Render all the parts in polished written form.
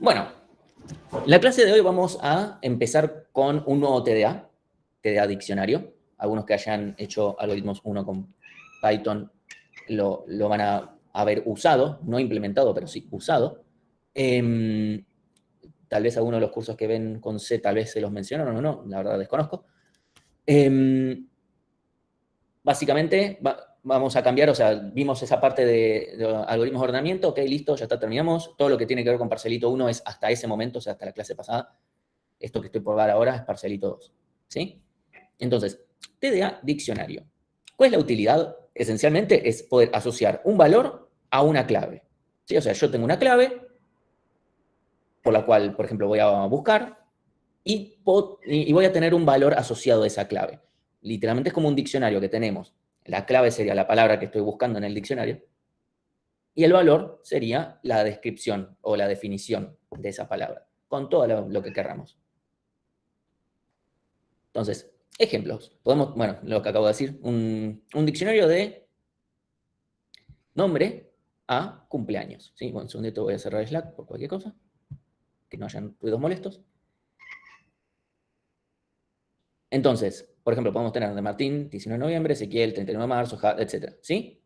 Bueno, la clase de hoy vamos a empezar con un nuevo TDA diccionario. Algunos que hayan hecho algoritmos 1 con Python lo van a haber usado, no implementado, pero sí usado. Tal vez algunos de los cursos que ven con C tal vez se los mencionaron o no, la verdad desconozco. Básicamente vamos a cambiar, o sea, vimos esa parte de algoritmos de ordenamiento, ok, listo, ya está, terminamos. Todo lo que tiene que ver con parcelito 1 es hasta ese momento, o sea, hasta la clase pasada. Esto que estoy por dar ahora es parcelito 2, ¿sí? Entonces, TDA diccionario. ¿Cuál es la utilidad? Esencialmente es poder asociar un valor a una clave, ¿sí? O sea, yo tengo una clave por la cual, por ejemplo, voy a buscar y voy a tener un valor asociado a esa clave. Literalmente es como un diccionario que tenemos. La clave sería la palabra que estoy buscando en el diccionario y el valor sería la descripción o la definición de esa palabra, con todo lo que querramos. Entonces, ejemplos. Podemos, bueno, lo que acabo de decir, un diccionario de nombre a cumpleaños. ¿Sí? Bueno, un segundito voy a cerrar Slack por cualquier cosa, que no hayan ruidos molestos. Entonces, por ejemplo, podemos tener de Martín, 19 de noviembre, Ezequiel, 39 de marzo, etc. ¿Sí?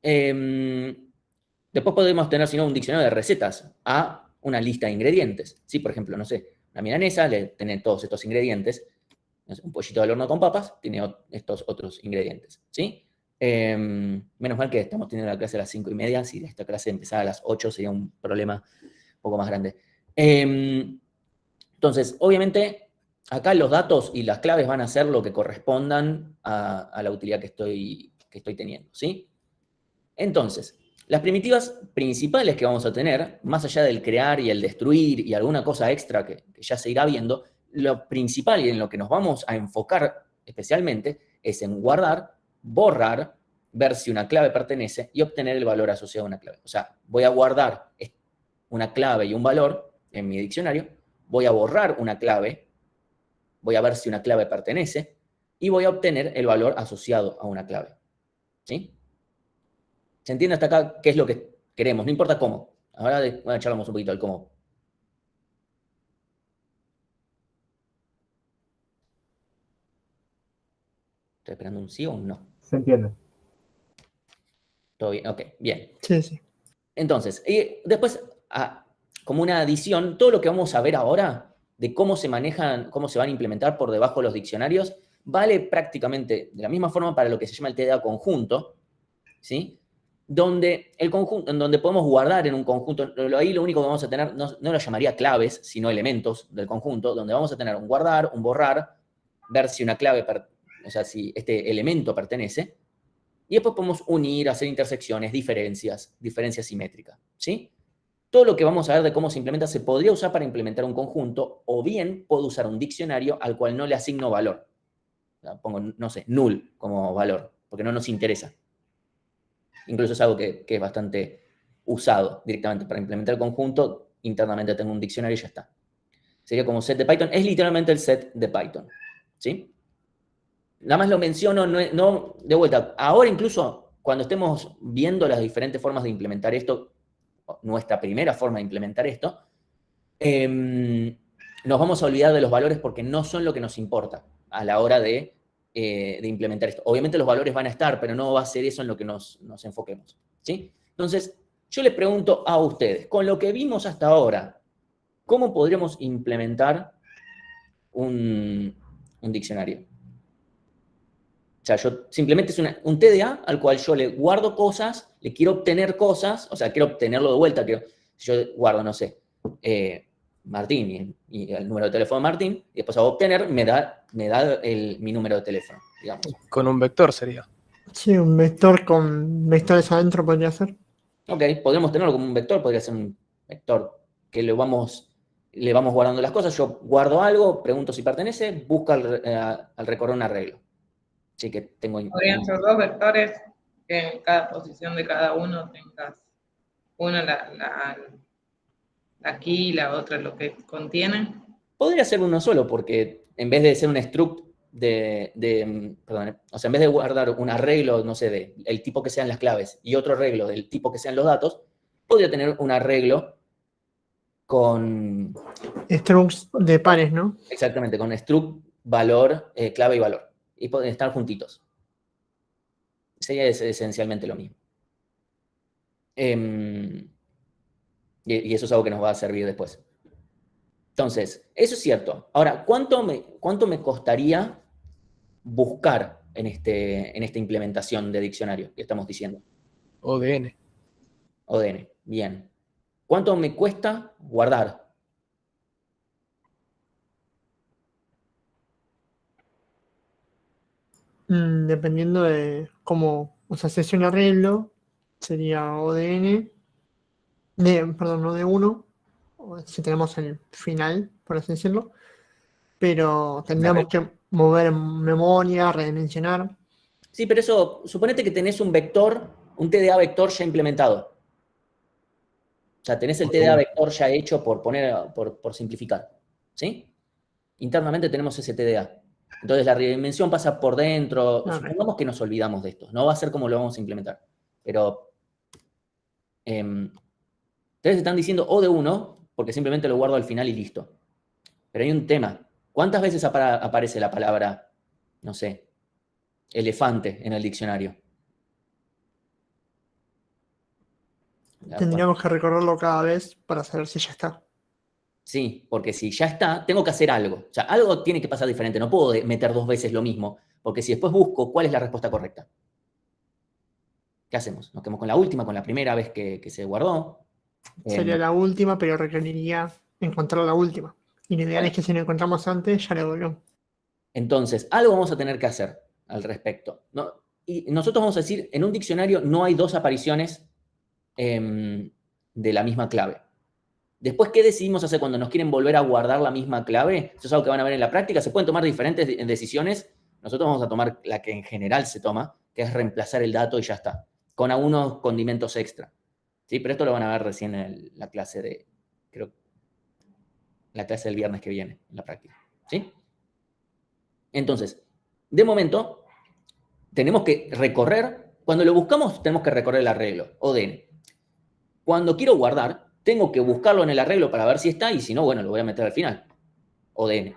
Después podemos tener, si no, un diccionario de recetas a una lista de ingredientes. ¿Sí? Por ejemplo, no sé, una milanesa le tiene todos estos ingredientes. No sé, un pollito al horno con papas tiene estos otros ingredientes. ¿Sí? Menos mal que estamos teniendo la clase a las 5:30. Si esta clase empezara a las 8 sería un problema un poco más grande. Entonces, obviamente, acá los datos y las claves van a ser lo que correspondan a la utilidad que estoy teniendo, ¿sí? Entonces, las primitivas principales que vamos a tener, más allá del crear y el destruir y alguna cosa extra que ya se irá viendo, lo principal y en lo que nos vamos a enfocar especialmente es en guardar, borrar, ver si una clave pertenece y obtener el valor asociado a una clave. O sea, voy a guardar una clave y un valor en mi diccionario, voy a borrar una clave, voy a ver si una clave pertenece y voy a obtener el valor asociado a una clave. ¿Sí? ¿Se entiende hasta acá qué es lo que queremos? No importa cómo. Ahora charlamos un poquito del cómo. ¿Estoy esperando un sí o un no? Se entiende. ¿Todo bien? Ok, bien. Sí, sí. Entonces, después, como una adición, todo lo que vamos a ver ahora de cómo se manejan, cómo se van a implementar por debajo de los diccionarios, vale prácticamente de la misma forma para lo que se llama el TDA conjunto, ¿sí? Donde el conjunto, en donde podemos guardar en un conjunto, ahí lo único que vamos a tener, no lo llamaría claves, sino elementos del conjunto, donde vamos a tener un guardar, un borrar, ver si una clave, o sea, si este elemento pertenece, y después podemos unir, hacer intersecciones, diferencias simétricas, ¿sí? Todo lo que vamos a ver de cómo se implementa se podría usar para implementar un conjunto, o bien puedo usar un diccionario al cual no le asigno valor. Pongo, no sé, null como valor, porque no nos interesa. Incluso es algo que es bastante usado directamente para implementar el conjunto. Internamente tengo un diccionario y ya está. Sería como set de Python. Es literalmente el set de Python. ¿Sí? Nada más lo menciono, no de vuelta. Ahora incluso, cuando estemos viendo las diferentes formas de implementar esto, nuestra primera forma de implementar esto, nos vamos a olvidar de los valores porque no son lo que nos importa a la hora de implementar esto. Obviamente los valores van a estar, pero no va a ser eso en lo que nos enfoquemos. ¿Sí? Entonces, yo les pregunto a ustedes, con lo que vimos hasta ahora, ¿cómo podríamos implementar un diccionario? O sea, yo simplemente es un TDA al cual yo le guardo cosas, le quiero obtener cosas, o sea, quiero obtenerlo de vuelta, si yo guardo, no sé, Martín y el número de teléfono de Martín, y después a obtener me da mi número de teléfono, digamos. Con un vector sería. Sí, un vector con vectores adentro podría ser. Ok, podríamos tenerlo como un vector, podría ser un vector que le vamos guardando las cosas. Yo guardo algo, pregunto si pertenece, busco al recorrer un arreglo. Así que tengo... Podrían ser dos vectores que en cada posición de cada uno tengas una la key y la otra lo que contiene. Podría ser uno solo, porque en vez de ser un struct perdón, o sea, en vez de guardar un arreglo, no sé, del tipo que sean las claves y otro arreglo del tipo que sean los datos, podría tener un arreglo con, Structs de pares, ¿no? exactamente, con struct, valor, clave y valor. Y pueden estar juntitos. Sería esencialmente lo mismo. Y eso es algo que nos va a servir después. Entonces, eso es cierto. Ahora, ¿cuánto me costaría buscar en esta implementación de diccionario que estamos diciendo? ODN. ODN, bien. ¿Cuánto me cuesta guardar? Dependiendo de cómo, o sea, si es un arreglo, sería ODN, perdón, no de 1, si tenemos el final, por así decirlo, pero tendríamos que mover memoria, redimensionar. Sí, pero eso, suponete que tenés un vector, un TDA vector ya implementado. O sea, tenés el TDA vector ya hecho por simplificar. ¿Sí? Internamente tenemos ese TDA. Entonces la redimensión pasa por dentro. Ok. Supongamos que nos olvidamos de esto. No va a ser como lo vamos a implementar. Pero ustedes están diciendo O de 1 porque simplemente lo guardo al final y listo. Pero hay un tema. ¿Cuántas veces aparece la palabra, no sé, elefante en el diccionario? Tendríamos que recorrerlo cada vez para saber si ya está. Sí, porque si ya está, tengo que hacer algo. O sea, algo tiene que pasar diferente. No puedo meter 2 veces lo mismo, porque si después busco cuál es la respuesta correcta. ¿Qué hacemos? Nos quedamos con la última, con la primera vez que se guardó. Sería la última, pero requeriría encontrar la última. Y lo ideal es que si lo encontramos antes, ya lo devolvemos. Entonces, algo vamos a tener que hacer al respecto, ¿no? Y nosotros vamos a decir, en un diccionario no hay 2 apariciones de la misma clave. Después, ¿qué decidimos hacer cuando nos quieren volver a guardar la misma clave? Eso es algo que van a ver en la práctica. Se pueden tomar diferentes decisiones. Nosotros vamos a tomar la que en general se toma, que es reemplazar el dato y ya está, con algunos condimentos extra. ¿Sí? Pero esto lo van a ver recién en la clase la clase del viernes que viene, en la práctica. ¿Sí? Entonces, de momento, tenemos que recorrer, cuando lo buscamos, tenemos que recorrer el arreglo, ODN. Cuando quiero guardar, tengo que buscarlo en el arreglo para ver si está, y si no, bueno, lo voy a meter al final, ODN.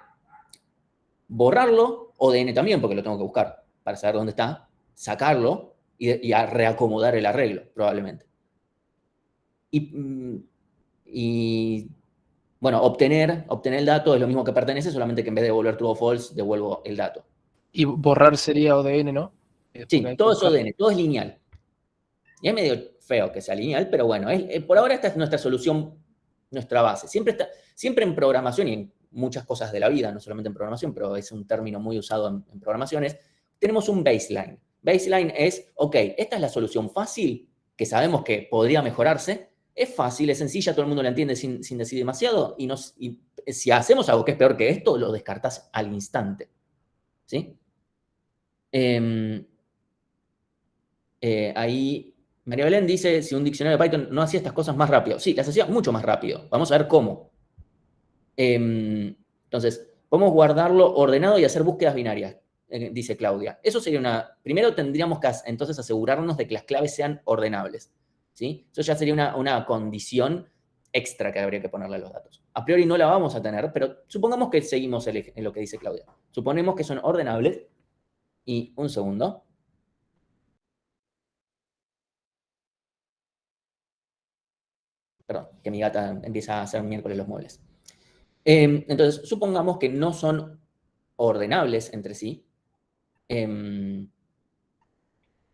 Borrarlo, ODN también, porque lo tengo que buscar para saber dónde está, sacarlo y a reacomodar el arreglo, probablemente. Y bueno, obtener el dato es lo mismo que pertenece, solamente que en vez de devolver true o false, devuelvo el dato. Y borrar sería ODN, ¿no? Sí, todo es ODN, todo es lineal. Y es medio feo que sea lineal, pero bueno, por ahora esta es nuestra solución, nuestra base. Siempre en programación y en muchas cosas de la vida, no solamente en programación, pero es un término muy usado en programaciones, tenemos un baseline. Baseline es, ok, esta es la solución fácil, que sabemos que podría mejorarse, es fácil, es sencilla, todo el mundo la entiende sin decir demasiado, y si hacemos algo que es peor que esto, lo descartas al instante. ¿Sí? Ahí María Belén dice, si un diccionario de Python no hacía estas cosas más rápido. Sí, las hacía mucho más rápido. Vamos a ver cómo. Entonces, podemos guardarlo ordenado y hacer búsquedas binarias, dice Claudia. Eso sería primero tendríamos que entonces asegurarnos de que las claves sean ordenables. ¿Sí? Eso ya sería una condición extra que habría que ponerle a los datos. A priori no la vamos a tener, pero supongamos que seguimos en lo que dice Claudia. Suponemos que son ordenables. Y un segundo. Perdón, que mi gata empieza a hacer miércoles los muebles. Entonces, supongamos que no son ordenables entre sí.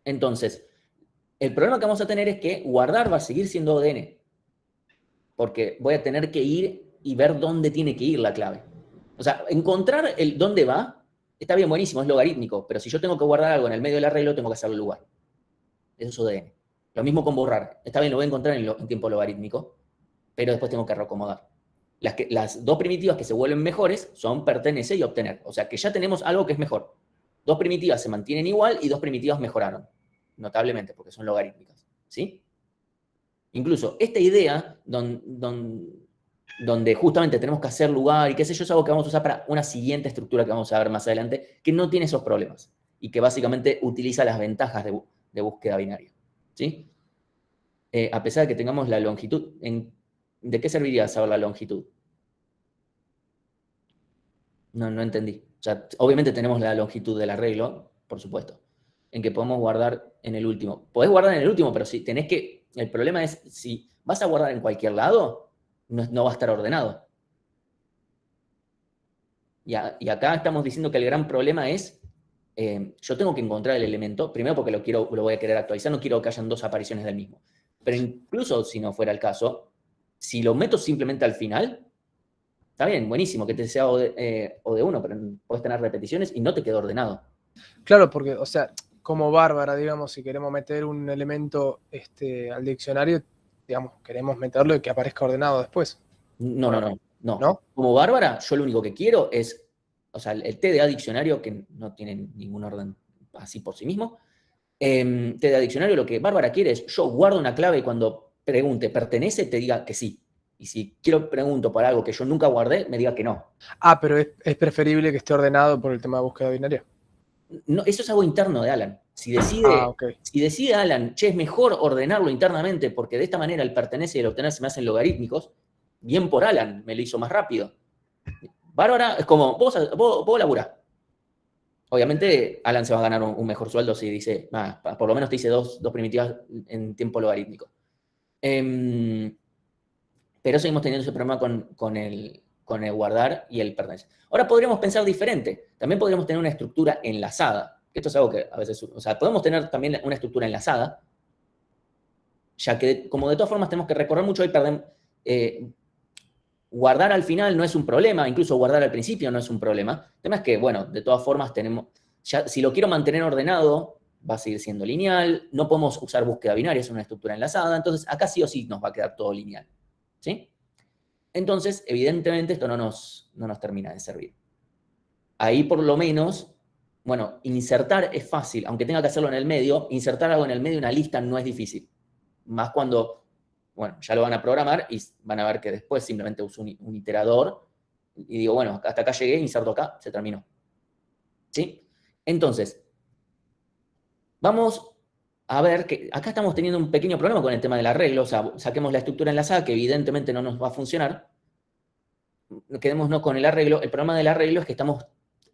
Entonces, el problema que vamos a tener es que guardar va a seguir siendo ODN. Porque voy a tener que ir y ver dónde tiene que ir la clave. O sea, encontrar el dónde va, está bien, buenísimo, es logarítmico, pero si yo tengo que guardar algo en el medio del arreglo, tengo que hacerlo lugar. Eso es ODN. Lo mismo con borrar. Está bien, lo voy a encontrar en tiempo logarítmico, pero después tengo que reacomodar. Las 2 primitivas que se vuelven mejores son pertenece y obtener. O sea que ya tenemos algo que es mejor. 2 primitivas se mantienen igual y 2 primitivas mejoraron. Notablemente, porque son logarítmicas. ¿Sí? Incluso esta idea donde justamente tenemos que hacer lugar y qué sé yo, es algo que vamos a usar para una siguiente estructura que vamos a ver más adelante, que no tiene esos problemas y que básicamente utiliza las ventajas de búsqueda binaria. ¿Sí? A pesar de que tengamos la longitud, ¿De qué serviría saber la longitud? No entendí. O sea, obviamente tenemos la longitud del arreglo, por supuesto, en que podemos guardar en el último. Podés guardar en el último, pero si tenés que... El problema es, si vas a guardar en cualquier lado, no va a estar ordenado. Y acá estamos diciendo que el gran problema es, yo tengo que encontrar el elemento, primero porque lo voy a querer actualizar, no quiero que hayan dos apariciones del mismo. Pero incluso si no fuera el caso, si lo meto simplemente al final, está bien, buenísimo que te sea o de uno, pero puedes tener repeticiones y no te queda ordenado. Claro, porque, o sea, como Bárbara, digamos, si queremos meter un elemento al diccionario, digamos, queremos meterlo y que aparezca ordenado después. No. ¿No? Como Bárbara, yo lo único que quiero es, o sea, el TDA diccionario, que no tiene ningún orden así por sí mismo, TDA diccionario, lo que Bárbara quiere es, yo guardo una clave y cuando pregunte, ¿pertenece? Te diga que sí. Y si pregunto por algo que yo nunca guardé, me diga que no. Ah, pero es preferible que esté ordenado por el tema de búsqueda binaria. No, eso es algo interno de Alan. Si decide, Okay. si decide Alan, che, es mejor ordenarlo internamente porque de esta manera el pertenece y el obtener se me hacen logarítmicos, bien por Alan, me lo hizo más rápido. Bárbara es como, vos laburá. Obviamente Alan se va a ganar un mejor sueldo si dice, por lo menos te hice dos primitivas en tiempo logarítmico. Pero seguimos teniendo ese problema con el guardar y el pertenecer. Ahora podríamos pensar diferente. También podríamos tener una estructura enlazada. Esto es algo que a veces... O sea, podemos tener también una estructura enlazada, ya que como de todas formas tenemos que recorrer mucho y guardar al final no es un problema, incluso guardar al principio no es un problema. El tema es que, bueno, de todas formas tenemos... Ya, si lo quiero mantener ordenado, va a seguir siendo lineal, no podemos usar búsqueda binaria, es una estructura enlazada, entonces acá sí o sí nos va a quedar todo lineal. ¿Sí? Entonces, evidentemente, esto no nos termina de servir. Ahí, por lo menos, bueno, insertar es fácil, aunque tenga que hacerlo en el medio, insertar algo en el medio de una lista no es difícil. Más cuando, bueno, ya lo van a programar y van a ver que después simplemente uso un iterador y digo, bueno, hasta acá llegué, inserto acá, se terminó. ¿Sí? Entonces, vamos a ver que acá estamos teniendo un pequeño problema con el tema del arreglo, o sea, saquemos la estructura enlazada que evidentemente no nos va a funcionar, quedémonos con el arreglo. El problema del arreglo es que estamos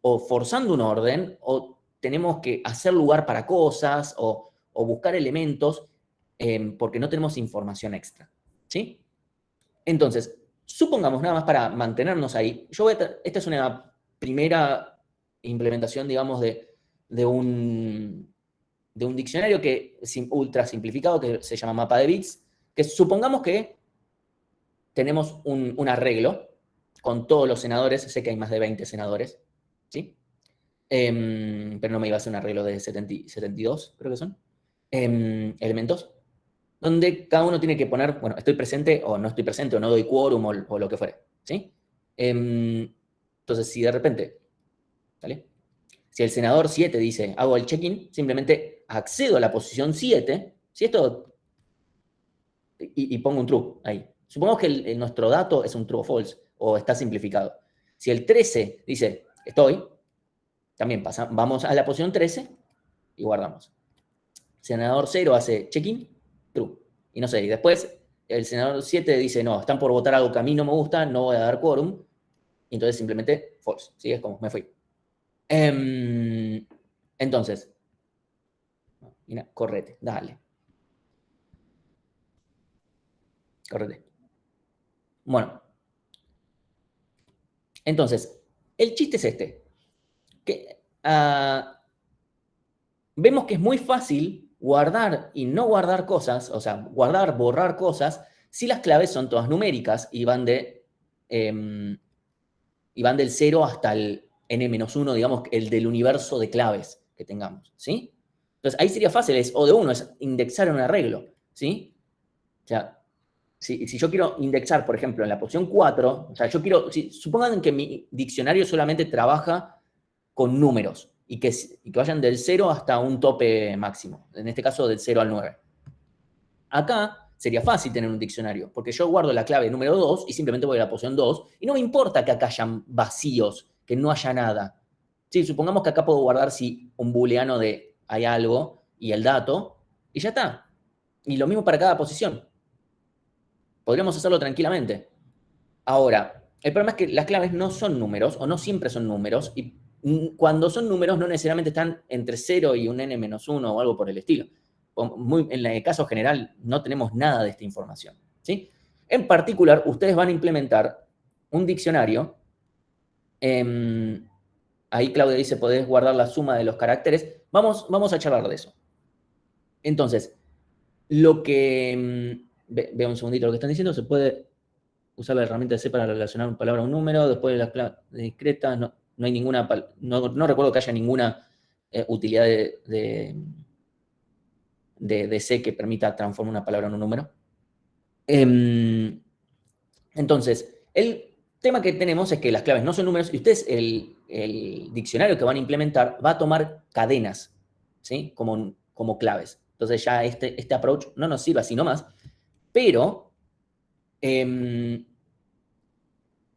o forzando un orden o tenemos que hacer lugar para cosas o buscar elementos porque no tenemos información extra, ¿sí? Entonces, supongamos nada más para mantenernos ahí, esta es una primera implementación, digamos, de un diccionario que es ultra simplificado, que se llama mapa de bits, que supongamos que tenemos un arreglo con todos los senadores, sé que hay más de 20 senadores, ¿sí? Pero no me iba a hacer un arreglo de 72, creo que son, elementos, donde cada uno tiene que poner, bueno, estoy presente o no estoy presente, o no doy quórum o lo que fuere, ¿sí? Entonces, si de repente, ¿vale? Si el senador 7 dice, hago el check-in, simplemente accedo a la posición 7, si esto, y pongo un true ahí. Supongamos que nuestro dato es un true o false, o está simplificado. Si el 13 dice, estoy, también vamos a la posición 13 y guardamos. Senador 0 hace check-in, true. Y no sé, y después el senador 7 dice, no, están por votar algo que a mí no me gusta, no voy a dar quórum, y entonces simplemente false. ¿Sí? Es como, me fui. Entonces, mira, correte, dale. Correte. Bueno. Entonces, el chiste es este. Que, vemos que es muy fácil guardar y no guardar cosas, o sea, guardar, borrar cosas, si las claves son todas numéricas y van del 0 hasta el n-1, digamos, el del universo de claves que tengamos, ¿sí? Entonces, ahí sería fácil, es O de 1, es indexar un arreglo, ¿sí? O sea, si yo quiero indexar, por ejemplo, en la posición 4, o sea, supongan que mi diccionario solamente trabaja con números y que vayan del 0 hasta un tope máximo, en este caso del 0 al 9. Acá sería fácil tener un diccionario, porque yo guardo la clave número 2 y simplemente voy a la posición 2 y no me importa que acá hayan vacíos, que no haya nada. Sí, supongamos que acá puedo guardar un booleano de hay algo y el dato y ya está. Y lo mismo para cada posición. Podríamos hacerlo tranquilamente. Ahora, el problema es que las claves no son números, o no siempre son números, y cuando son números no necesariamente están entre 0 y un n-1 o algo por el estilo. En el caso general no tenemos nada de esta información, ¿sí? En particular, ustedes van a implementar un diccionario. Ahí Claudia dice, podés guardar la suma de los caracteres. Vamos a charlar de eso. Entonces, lo que... Veo un segundito lo que están diciendo. Se puede usar la herramienta de C para relacionar una palabra a un número. Después de las claves discretas, no hay ninguna... No recuerdo que haya ninguna utilidad de C que permita transformar una palabra en un número. Entonces, el tema que tenemos es que las claves no son números y ustedes, el diccionario que van a implementar va a tomar cadenas, ¿sí? Como claves. Entonces ya este approach no nos sirve así nomás, pero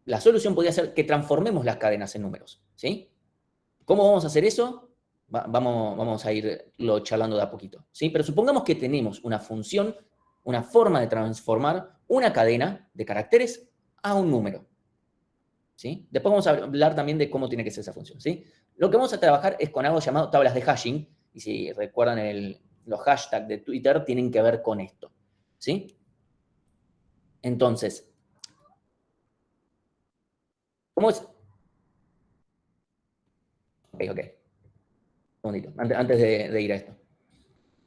la solución podría ser que transformemos las cadenas en números, ¿sí? ¿Cómo vamos a hacer eso? Vamos a irlo charlando de a poquito, ¿sí? Pero supongamos que tenemos una función, una forma de transformar una cadena de caracteres a un número, ¿sí? Después vamos a hablar también de cómo tiene que ser esa función, ¿sí? Lo que vamos a trabajar es con algo llamado tablas de hashing, y si recuerdan los hashtags de Twitter, tienen que ver con esto, ¿sí? Entonces, ¿cómo es? Ok. Un segundito, antes de ir a esto.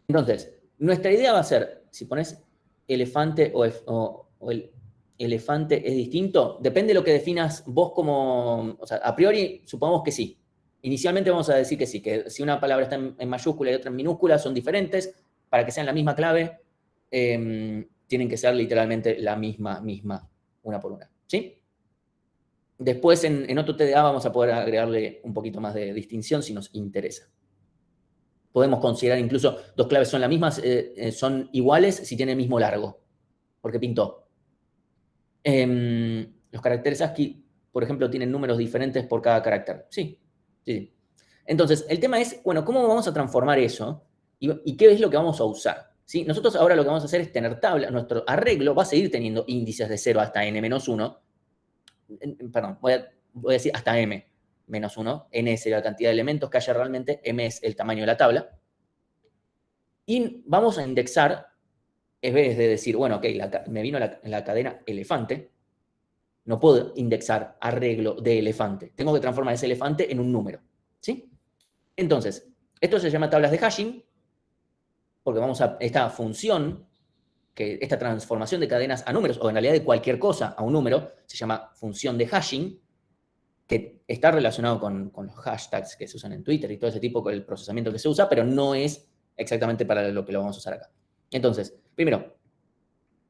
Entonces, nuestra idea va a ser, si pones elefante o el elefante es distinto, depende de lo que definas vos como... O sea, a priori, supongamos que sí. Inicialmente vamos a decir que sí, que si una palabra está en mayúscula y otra en minúscula, son diferentes. Para que sean la misma clave, tienen que ser literalmente la misma, una por una, ¿sí? Después, en otro TDA vamos a poder agregarle un poquito más de distinción si nos interesa. Podemos considerar incluso dos claves son las mismas, son iguales si tienen el mismo largo, porque pintó. Los caracteres ASCII, por ejemplo, tienen números diferentes por cada carácter. Sí. Entonces, el tema es, bueno, ¿cómo vamos a transformar eso? ¿Y qué es lo que vamos a usar? ¿Sí? Nosotros ahora lo que vamos a hacer es tener tablas. Nuestro arreglo va a seguir teniendo índices de 0 hasta n-1. Perdón, voy a decir hasta m-1. N es la cantidad de elementos que haya realmente, m es el tamaño de la tabla. Y vamos a indexar, en vez de decir, bueno, ok, me vino la cadena elefante, no puedo indexar arreglo de elefante. Tengo que transformar ese elefante en un número, ¿sí? Entonces, esto se llama tablas de hashing, porque esta función, esta transformación de cadenas a números, o en realidad de cualquier cosa a un número, se llama función de hashing, que está relacionado con los hashtags que se usan en Twitter y todo ese tipo, con el procesamiento que se usa, pero no es exactamente para lo que lo vamos a usar acá. Entonces, primero,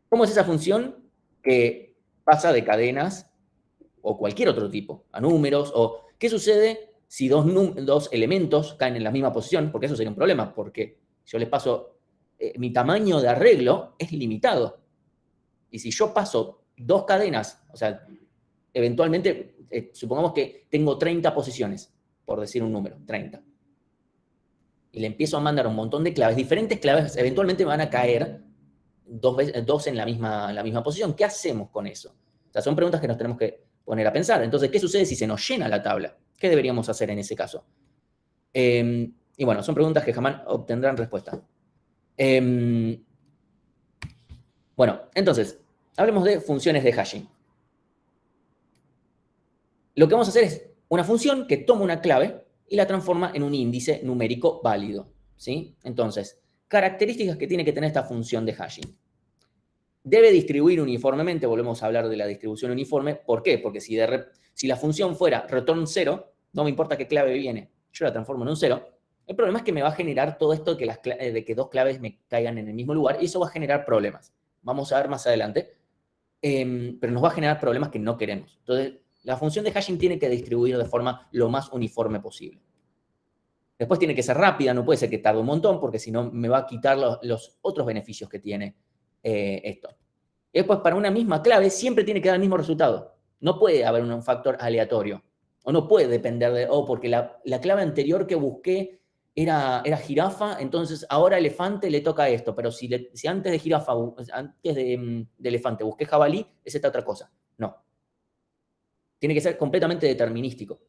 ¿cómo es esa función que pasa de cadenas o cualquier otro tipo a números? ¿O qué sucede si dos elementos caen en la misma posición? Porque eso sería un problema, porque yo les paso, mi tamaño de arreglo es limitado. Y si yo paso dos cadenas, o sea, eventualmente, supongamos que tengo 30 posiciones, por decir un número, 30. Y le empiezo a mandar un montón de claves, diferentes claves, eventualmente van a caer dos en la misma posición. ¿Qué hacemos con eso? O sea, son preguntas que nos tenemos que poner a pensar. Entonces, ¿qué sucede si se nos llena la tabla? ¿Qué deberíamos hacer en ese caso? Y bueno, son preguntas que jamás obtendrán respuesta. Bueno, entonces, hablemos de funciones de hashing. Lo que vamos a hacer es una función que toma una clave y la transforma en un índice numérico válido, ¿sí? Entonces, características que tiene que tener esta función de hashing. Debe distribuir uniformemente, volvemos a hablar de la distribución uniforme. ¿Por qué? Porque si la función fuera return 0, no me importa qué clave viene, yo la transformo en un 0. El problema es que me va a generar todo esto de que dos claves me caigan en el mismo lugar, y eso va a generar problemas. Vamos a ver más adelante. Pero nos va a generar problemas que no queremos. Entonces, la función de hashing tiene que distribuir de forma lo más uniforme posible. Después tiene que ser rápida, no puede ser que tarde un montón, porque si no me va a quitar los otros beneficios que tiene esto. Y después, para una misma clave, siempre tiene que dar el mismo resultado. No puede haber un factor aleatorio. O no puede depender porque la clave anterior que busqué era jirafa, entonces ahora elefante le toca esto, pero si antes de jirafa, antes de elefante busqué jabalí, es esta otra cosa. No. Tiene que ser completamente determinístico,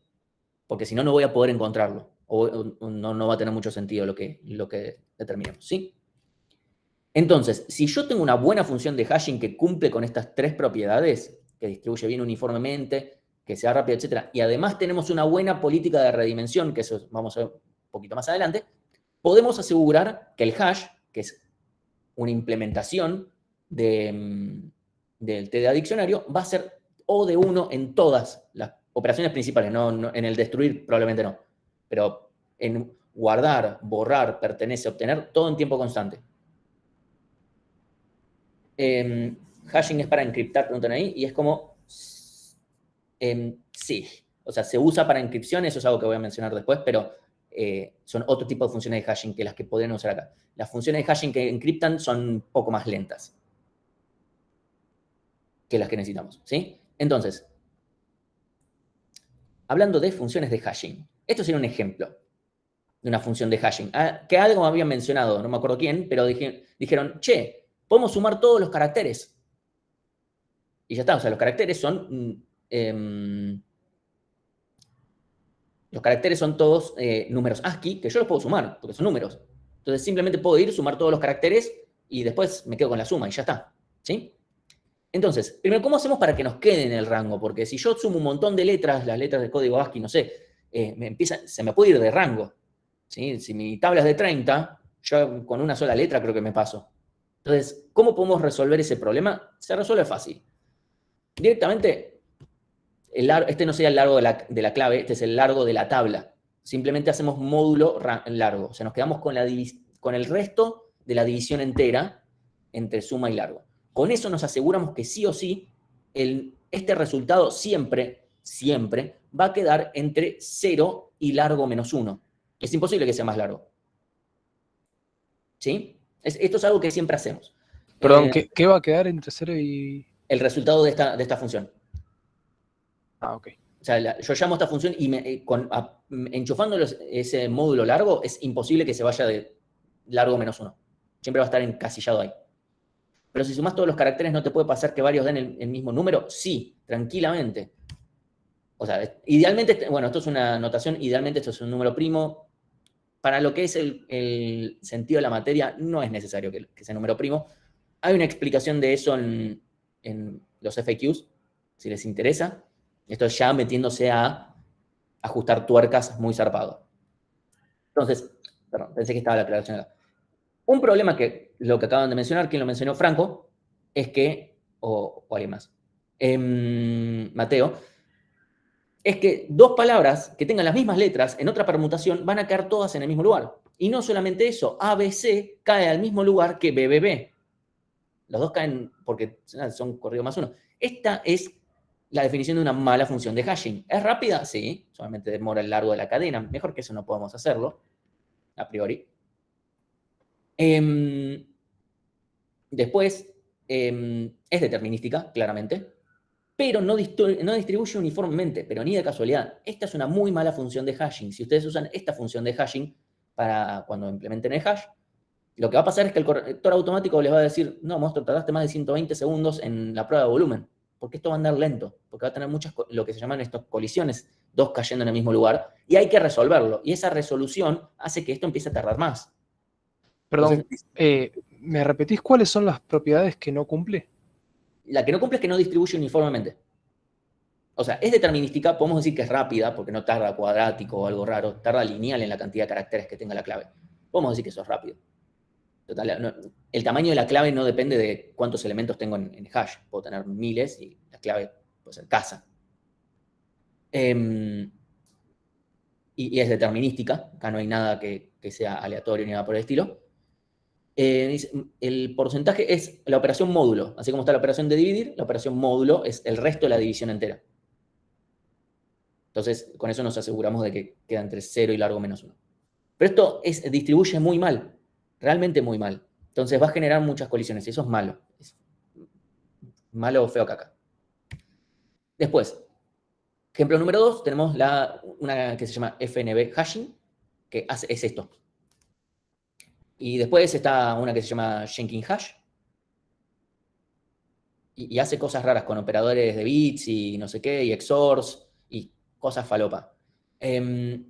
porque si no, no voy a poder encontrarlo, o no va a tener mucho sentido lo que determinemos, ¿sí? Entonces, si yo tengo una buena función de hashing que cumple con estas tres propiedades, que distribuye bien uniformemente, que sea rápida, etc., y además tenemos una buena política de redimensión, que eso vamos a ver un poquito más adelante, podemos asegurar que el hash, que es una implementación del TDA diccionario, va a ser O de 1 en todas las operaciones principales, no en el destruir probablemente no, pero en guardar, borrar, pertenece, obtener, todo en tiempo constante. Hashing es para encriptar, preguntan ahí, y es como, sí, o sea, se usa para encripción, eso es algo que voy a mencionar después, pero son otro tipo de funciones de hashing que las que podrían usar acá. Las funciones de hashing que encriptan son un poco más lentas que las que necesitamos, ¿sí? Entonces, hablando de funciones de hashing, esto sería un ejemplo de una función de hashing, que algo habían mencionado, no me acuerdo quién, pero dijeron, che, podemos sumar todos los caracteres. Y ya está, o sea, los caracteres son todos números ASCII, que yo los puedo sumar, porque son números. Entonces simplemente puedo ir, sumar todos los caracteres, y después me quedo con la suma, y ya está, ¿sí? Entonces, primero, ¿cómo hacemos para que nos quede en el rango? Porque si yo sumo un montón de letras, las letras del código ASCII, no sé, se me puede ir de rango, ¿sí? Si mi tabla es de 30, yo con una sola letra creo que me paso. Entonces, ¿cómo podemos resolver ese problema? Se resuelve fácil. Directamente, este no sería el largo de la clave, este es el largo de la tabla. Simplemente hacemos módulo largo. O sea, nos quedamos con el resto de la división entera entre suma y largo. Con eso nos aseguramos que sí o sí, este resultado siempre va a quedar entre 0 y largo menos 1. Es imposible que sea más largo. ¿Sí? Esto es algo que siempre hacemos. Perdón, ¿qué va a quedar entre 0 y...? El resultado de esta función. Ah, ok. O sea, yo llamo a esta función y enchufando ese módulo largo, es imposible que se vaya de largo menos 1. Siempre va a estar encasillado ahí. Pero si sumas todos los caracteres, ¿no te puede pasar que varios den el mismo número? Sí, tranquilamente. O sea, idealmente, bueno, esto es una notación, idealmente esto es un número primo. Para lo que es el sentido de la materia, no es necesario que sea número primo. Hay una explicación de eso en los FAQs, si les interesa. Esto es ya metiéndose a ajustar tuercas muy zarpado. Entonces, perdón, pensé que estaba la aclaración acá. Un problema que lo que acaban de mencionar, quien lo mencionó, Franco, es que, o alguien más, Mateo, es que dos palabras que tengan las mismas letras en otra permutación van a caer todas en el mismo lugar. Y no solamente eso, ABC cae al mismo lugar que BBB. Los dos caen porque son corrido más uno. Esta es la definición de una mala función de hashing. ¿Es rápida? Sí, solamente demora el largo de la cadena. Mejor que eso no podemos hacerlo, a priori. Después, es determinística, claramente, pero no distribuye uniformemente, pero ni de casualidad. Esta es una muy mala función de hashing. Si ustedes usan esta función de hashing para cuando implementen el hash, lo que va a pasar es que el corrector automático les va a decir, no, monstruo, tardaste más de 120 segundos en la prueba de volumen, porque esto va a andar lento, porque va a tener muchas, lo que se llaman estas colisiones, dos cayendo en el mismo lugar, y hay que resolverlo. Y esa resolución hace que esto empiece a tardar más. Perdón, ¿me repetís cuáles son las propiedades que no cumple? La que no cumple es que no distribuye uniformemente. O sea, es determinística, podemos decir que es rápida, porque no tarda cuadrático o algo raro, tarda lineal en la cantidad de caracteres que tenga la clave. Podemos decir que eso es rápido. Total, el tamaño de la clave no depende de cuántos elementos tengo en hash. Puedo tener miles y la clave puede ser casa. Y es determinística. Acá no hay nada que sea aleatorio ni nada por el estilo. El porcentaje es la operación módulo. Así como está la operación de dividir, la operación módulo es el resto de la división entera. Entonces, con eso nos aseguramos de que queda entre 0 y largo menos 1. Pero esto distribuye muy mal, realmente muy mal. Entonces va a generar muchas colisiones y eso es malo. Es malo o feo caca. Después, ejemplo número 2, tenemos una que se llama FNB hashing, que hace, es esto. Y después está una que se llama Jenkins Hash, y hace cosas raras con operadores de bits y no sé qué, y XORs, y cosas falopa. Creo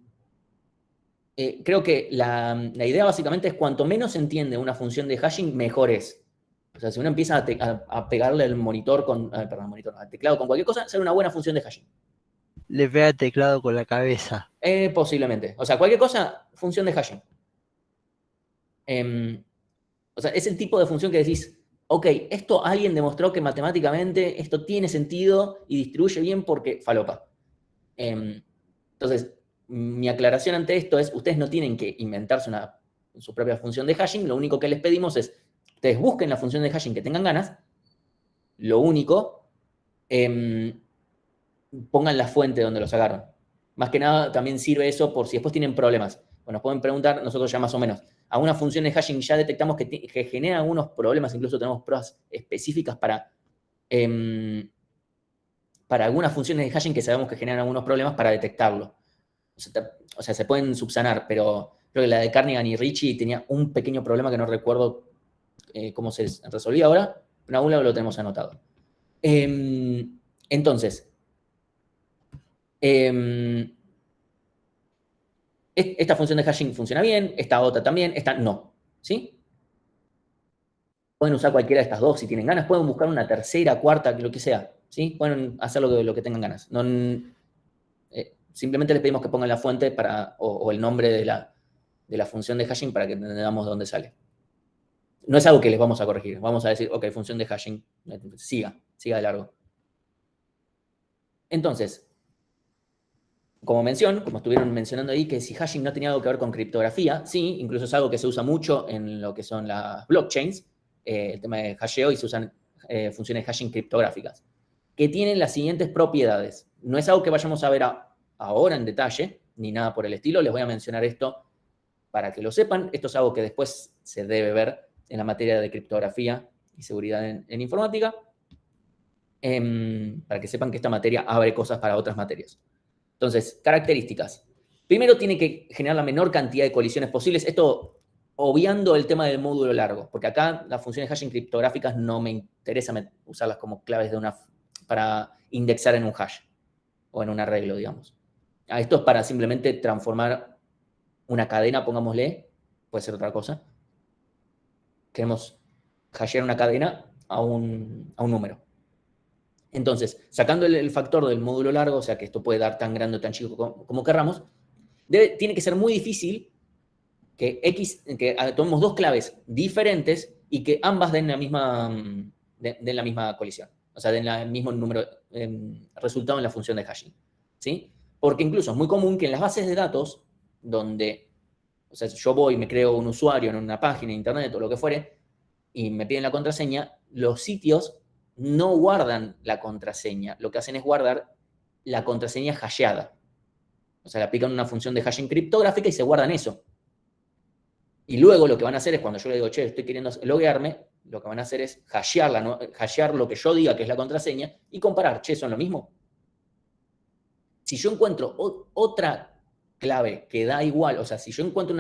que la idea básicamente es cuanto menos se entiende una función de hashing, mejor es. O sea, si uno empieza a pegarle el monitor al teclado con cualquier cosa, será una buena función de hashing. Le pega el teclado con la cabeza. Posiblemente. O sea, cualquier cosa, función de hashing. O sea, es el tipo de función que decís, ok, esto alguien demostró que matemáticamente esto tiene sentido y distribuye bien porque falopa. Entonces, mi aclaración ante esto es, ustedes no tienen que inventarse su propia función de hashing, lo único que les pedimos es, ustedes busquen la función de hashing que tengan ganas, lo único, pongan la fuente donde lo sacaron. Más que nada, también sirve eso por si después tienen problemas. Bueno, nos pueden preguntar, nosotros ya más o menos, algunas funciones de hashing ya detectamos que generan algunos problemas, incluso tenemos pruebas específicas para algunas funciones de hashing que sabemos que generan algunos problemas para detectarlo. O sea, se pueden subsanar, pero creo que la de Carnigan y Ritchie tenía un pequeño problema que no recuerdo cómo se resolvía ahora, pero en algún lado lo tenemos anotado. Entonces, esta función de hashing funciona bien, esta otra también, esta no, ¿sí? Pueden usar cualquiera de estas dos si tienen ganas, pueden buscar una tercera, cuarta, lo que sea, ¿sí? Pueden hacer lo que tengan ganas. No, simplemente les pedimos que pongan la fuente o el nombre de la función de hashing para que entendamos dónde sale. No es algo que les vamos a corregir. Vamos a decir, ok, función de hashing, siga de largo. Entonces, como estuvieron mencionando ahí, que si hashing no tenía algo que ver con criptografía, sí, incluso es algo que se usa mucho en lo que son las blockchains, el tema de hasheo, y se usan funciones de hashing criptográficas, que tienen las siguientes propiedades. No es algo que vayamos a ver ahora en detalle, ni nada por el estilo, les voy a mencionar esto para que lo sepan. Esto es algo que después se debe ver en la materia de criptografía y seguridad en informática, para que sepan que esta materia abre cosas para otras materias. Entonces, características. Primero, tiene que generar la menor cantidad de colisiones posibles. Esto obviando el tema del módulo largo, porque acá las funciones hashing criptográficas no me interesa usarlas como claves para indexar en un hash o en un arreglo, digamos. Esto es para simplemente transformar una cadena, pongámosle, puede ser otra cosa. Queremos hashear una cadena a un número. Entonces, sacando el factor del módulo largo, o sea que esto puede dar tan grande o tan chico como querramos, tiene que ser muy difícil que tomemos dos claves diferentes y que ambas den la misma colisión. O sea, den el mismo número, resultado en la función de hashing. ¿Sí? Porque incluso es muy común que en las bases de datos, donde, o sea, yo voy y me creo un usuario en una página de internet o lo que fuere, y me piden la contraseña, los sitios no guardan la contraseña. Lo que hacen es guardar la contraseña hasheada. O sea, le aplican una función de hashing criptográfica y se guardan eso. Y luego lo que van a hacer es, cuando yo le digo, che, estoy queriendo loguearme, lo que van a hacer es hashear lo que yo diga que es la contraseña y comparar, che, ¿son lo mismo? Si yo encuentro otra clave que da igual, o sea, si yo encuentro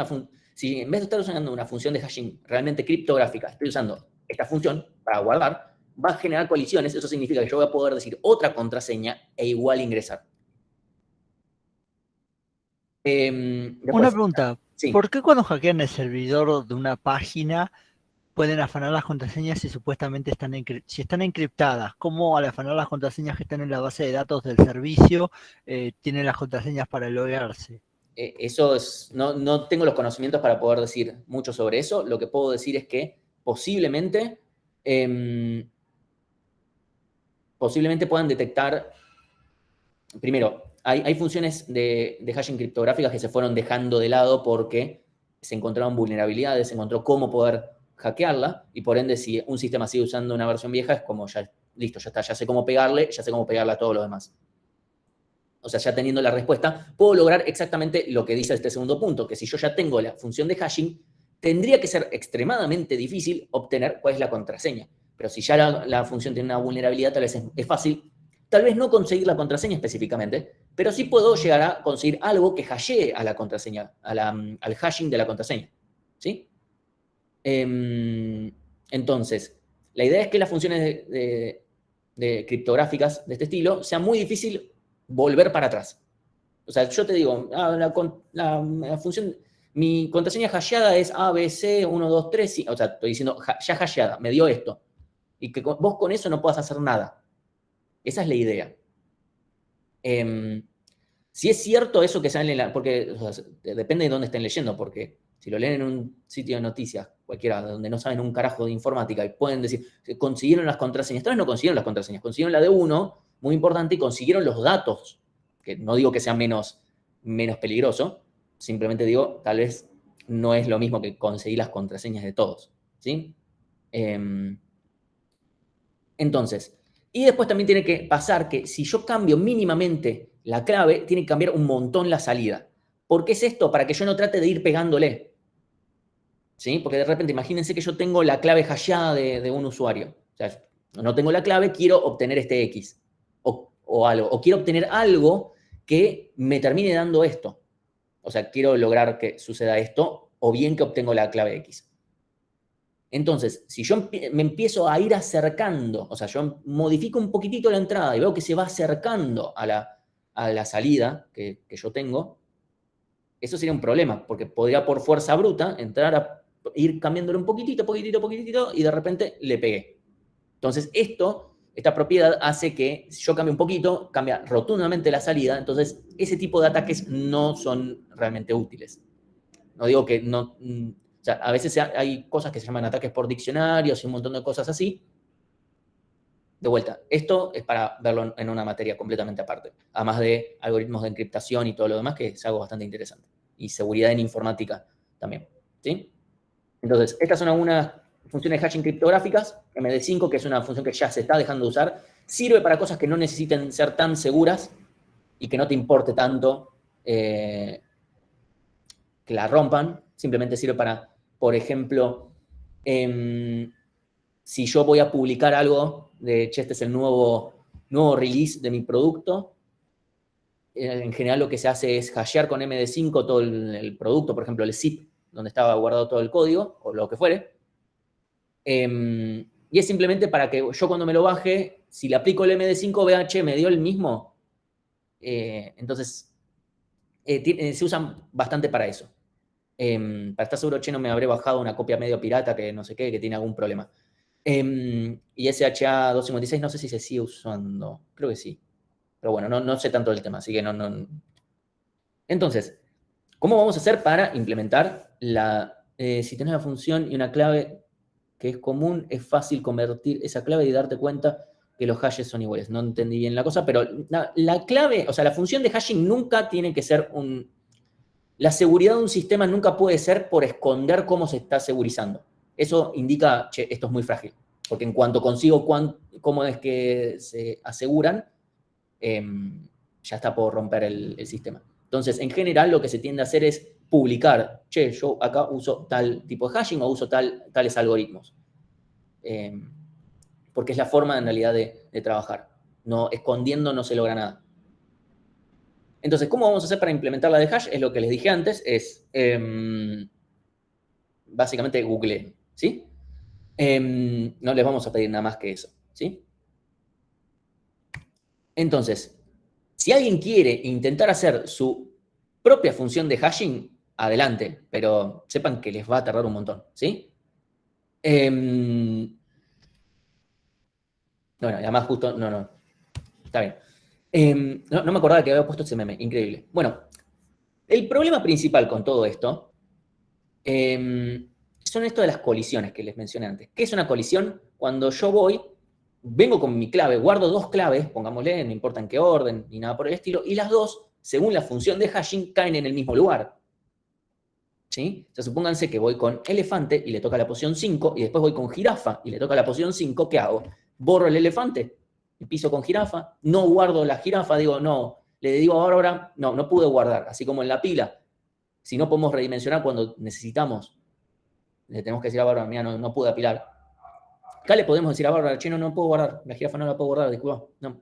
si en vez de estar usando una función de hashing realmente criptográfica, estoy usando esta función para guardar, va a generar colisiones. Eso significa que yo voy a poder decir otra contraseña e igual ingresar. Una pregunta, sí. ¿por qué cuando hackean el servidor de una página pueden afanar las contraseñas si supuestamente están encriptadas? ¿Cómo al afanar las contraseñas que están en la base de datos del servicio tienen las contraseñas para loguearse? Eso no tengo los conocimientos para poder decir mucho sobre eso. Lo que puedo decir es que posiblemente puedan detectar, primero, hay funciones de hashing criptográficas que se fueron dejando de lado porque se encontraron vulnerabilidades, se encontró cómo poder hackearla, y por ende, si un sistema sigue usando una versión vieja, es como ya, listo, ya está, ya sé cómo pegarle a todo lo demás. O sea, ya teniendo la respuesta, puedo lograr exactamente lo que dice este segundo punto, que si yo ya tengo la función de hashing, tendría que ser extremadamente difícil obtener cuál es la contraseña. Pero si ya la función tiene una vulnerabilidad, tal vez es fácil. tal vez no conseguir la contraseña específicamente, pero sí puedo llegar a conseguir algo que hashee a la contraseña, al hashing de la contraseña, ¿sí? Entonces, la idea es que las funciones de criptográficas de este estilo sea muy difícil volver para atrás. O sea, yo te digo, la función, mi contraseña hasheada es ABC 1, 2, 3, o sea, estoy diciendo ya hasheada, me dio esto. Y que vos con eso no puedas hacer nada. Esa es la idea. Si es cierto eso que sale en porque o sea, depende de dónde estén leyendo, porque si lo leen en un sitio de noticias, cualquiera, donde no saben un carajo de informática y pueden decir que consiguieron las contraseñas, tal vez no consiguieron las contraseñas, consiguieron la de uno, muy importante, y consiguieron los datos, que no digo que sea menos peligroso, simplemente digo, tal vez no es lo mismo que conseguir las contraseñas de todos, ¿sí? Entonces, y después también tiene que pasar que si yo cambio mínimamente la clave, tiene que cambiar un montón la salida. ¿Por qué es esto? Para que yo no trate de ir pegándole. ¿Sí? Porque de repente, imagínense que yo tengo la clave hasheada de un usuario. O sea, no tengo la clave, quiero obtener este X. O algo. O quiero obtener algo que me termine dando esto. O sea, quiero lograr que suceda esto, o bien que obtengo la clave X. Entonces, si yo me empiezo a ir acercando, o sea, yo modifico un poquitito la entrada y veo que se va acercando a la salida que yo tengo, eso sería un problema, porque podría por fuerza bruta entrar a ir cambiándole un poquitito, y de repente le pegué. Entonces, esta propiedad hace que si yo cambie un poquito, cambia rotundamente la salida, entonces ese tipo de ataques no son realmente útiles. No digo que no... O sea, a veces hay cosas que se llaman ataques por diccionarios y un montón de cosas así. De vuelta, esto es para verlo en una materia completamente aparte. Además de algoritmos de encriptación y todo lo demás, que es algo bastante interesante. Y seguridad en informática también. ¿Sí? Entonces, estas son algunas funciones de hashing criptográficas. MD5, que es una función que ya se está dejando de usar, sirve para cosas que no necesiten ser tan seguras y que no te importe tanto que la rompan. Simplemente sirve para, por ejemplo, si yo voy a publicar algo de, che, este es el nuevo release de mi producto, en general lo que se hace es hashear con MD5 todo el producto, por ejemplo, el zip, donde estaba guardado todo el código, o lo que fuere. Y es simplemente para que yo cuando me lo baje, si le aplico el MD5, vea, che, me dio el mismo. Entonces, se usan bastante para eso. Para estar seguro, che, no me habré bajado una copia medio pirata que no sé qué, que tiene algún problema. Y SHA-256 no sé si se sigue usando. Creo que sí. Pero bueno, no sé tanto del tema, así que no. Entonces, ¿cómo vamos a hacer para implementar si tenés una función y una clave que es común, es fácil convertir esa clave y darte cuenta que los hashes son iguales? No entendí bien la cosa, pero la clave, o sea, la función de hashing nunca tiene que ser la seguridad de un sistema nunca puede ser por esconder cómo se está segurizando. Eso indica, che, esto es muy frágil. Porque en cuanto consigo cómo es que se aseguran, ya está por romper el sistema. Entonces, en general, lo que se tiende a hacer es publicar, che, yo acá uso tal tipo de hashing o uso tales algoritmos. Porque es la forma, en realidad, de trabajar. No, escondiendo no se logra nada. Entonces, ¿cómo vamos a hacer para implementar la de hash? Es lo que les dije antes, es básicamente Google, ¿sí? No les vamos a pedir nada más que eso, ¿sí? Entonces, si alguien quiere intentar hacer su propia función de hashing, adelante, pero sepan que les va a tardar un montón, ¿sí? Bueno, además justo, no, está bien. No me acordaba que había puesto ese meme, increíble. Bueno, el problema principal con todo esto son esto de las colisiones que les mencioné antes. ¿Qué es una colisión? Cuando yo vengo con mi clave, guardo dos claves, pongámosle, no importa en qué orden, ni nada por el estilo, y las dos, según la función de hashing, caen en el mismo lugar. ¿Sí? O sea, supónganse que voy con elefante y le toca la posición 5, y después voy con jirafa y le toca la posición 5, ¿qué hago? Borro el elefante, empiezo con jirafa, no guardo la jirafa, digo, no, le digo ahora, no pude guardar, así como en la pila. Si no podemos redimensionar cuando necesitamos, le tenemos que decir a Bárbara, mira, no pude apilar. Acá le podemos decir a Bárbara, che, no puedo guardar, la jirafa no la puedo guardar, disculpa, no.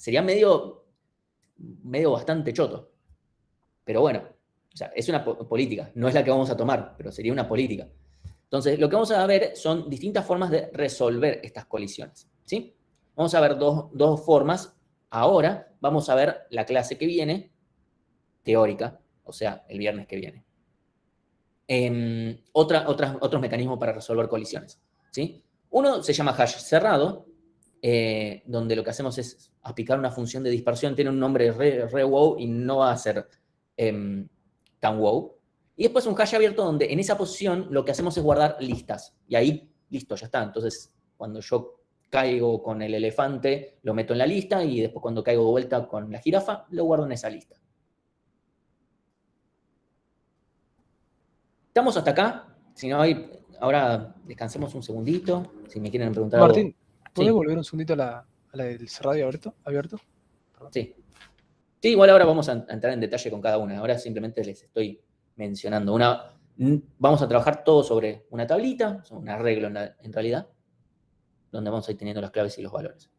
sería medio bastante choto. Pero bueno, o sea, es una política, no es la que vamos a tomar, pero sería una política. Entonces, lo que vamos a ver son distintas formas de resolver estas colisiones, ¿sí? Vamos a ver dos formas. Ahora vamos a ver la clase que viene, teórica, o sea, el viernes que viene. Otros mecanismos para resolver colisiones, ¿sí? Uno se llama hash cerrado, donde lo que hacemos es aplicar una función de dispersión, tiene un nombre re wow y no va a ser tan wow. Y después un hash abierto donde en esa posición lo que hacemos es guardar listas. Y ahí, listo, ya está. Entonces, cuando yo caigo con el elefante, lo meto en la lista y después cuando caigo de vuelta con la jirafa, lo guardo en esa lista. ¿Estamos hasta acá? Si no, ahora descansemos un segundito. Si me quieren preguntar Martín, algo. ¿puedes Sí. volver un segundito a la del cerrado y abierto? Perdón. Sí. Sí, igual ahora vamos a entrar en detalle con cada una. Ahora simplemente les estoy mencionando. Vamos a trabajar todo sobre una tablita, un arreglo en realidad, donde vamos a ir teniendo las claves y los valores.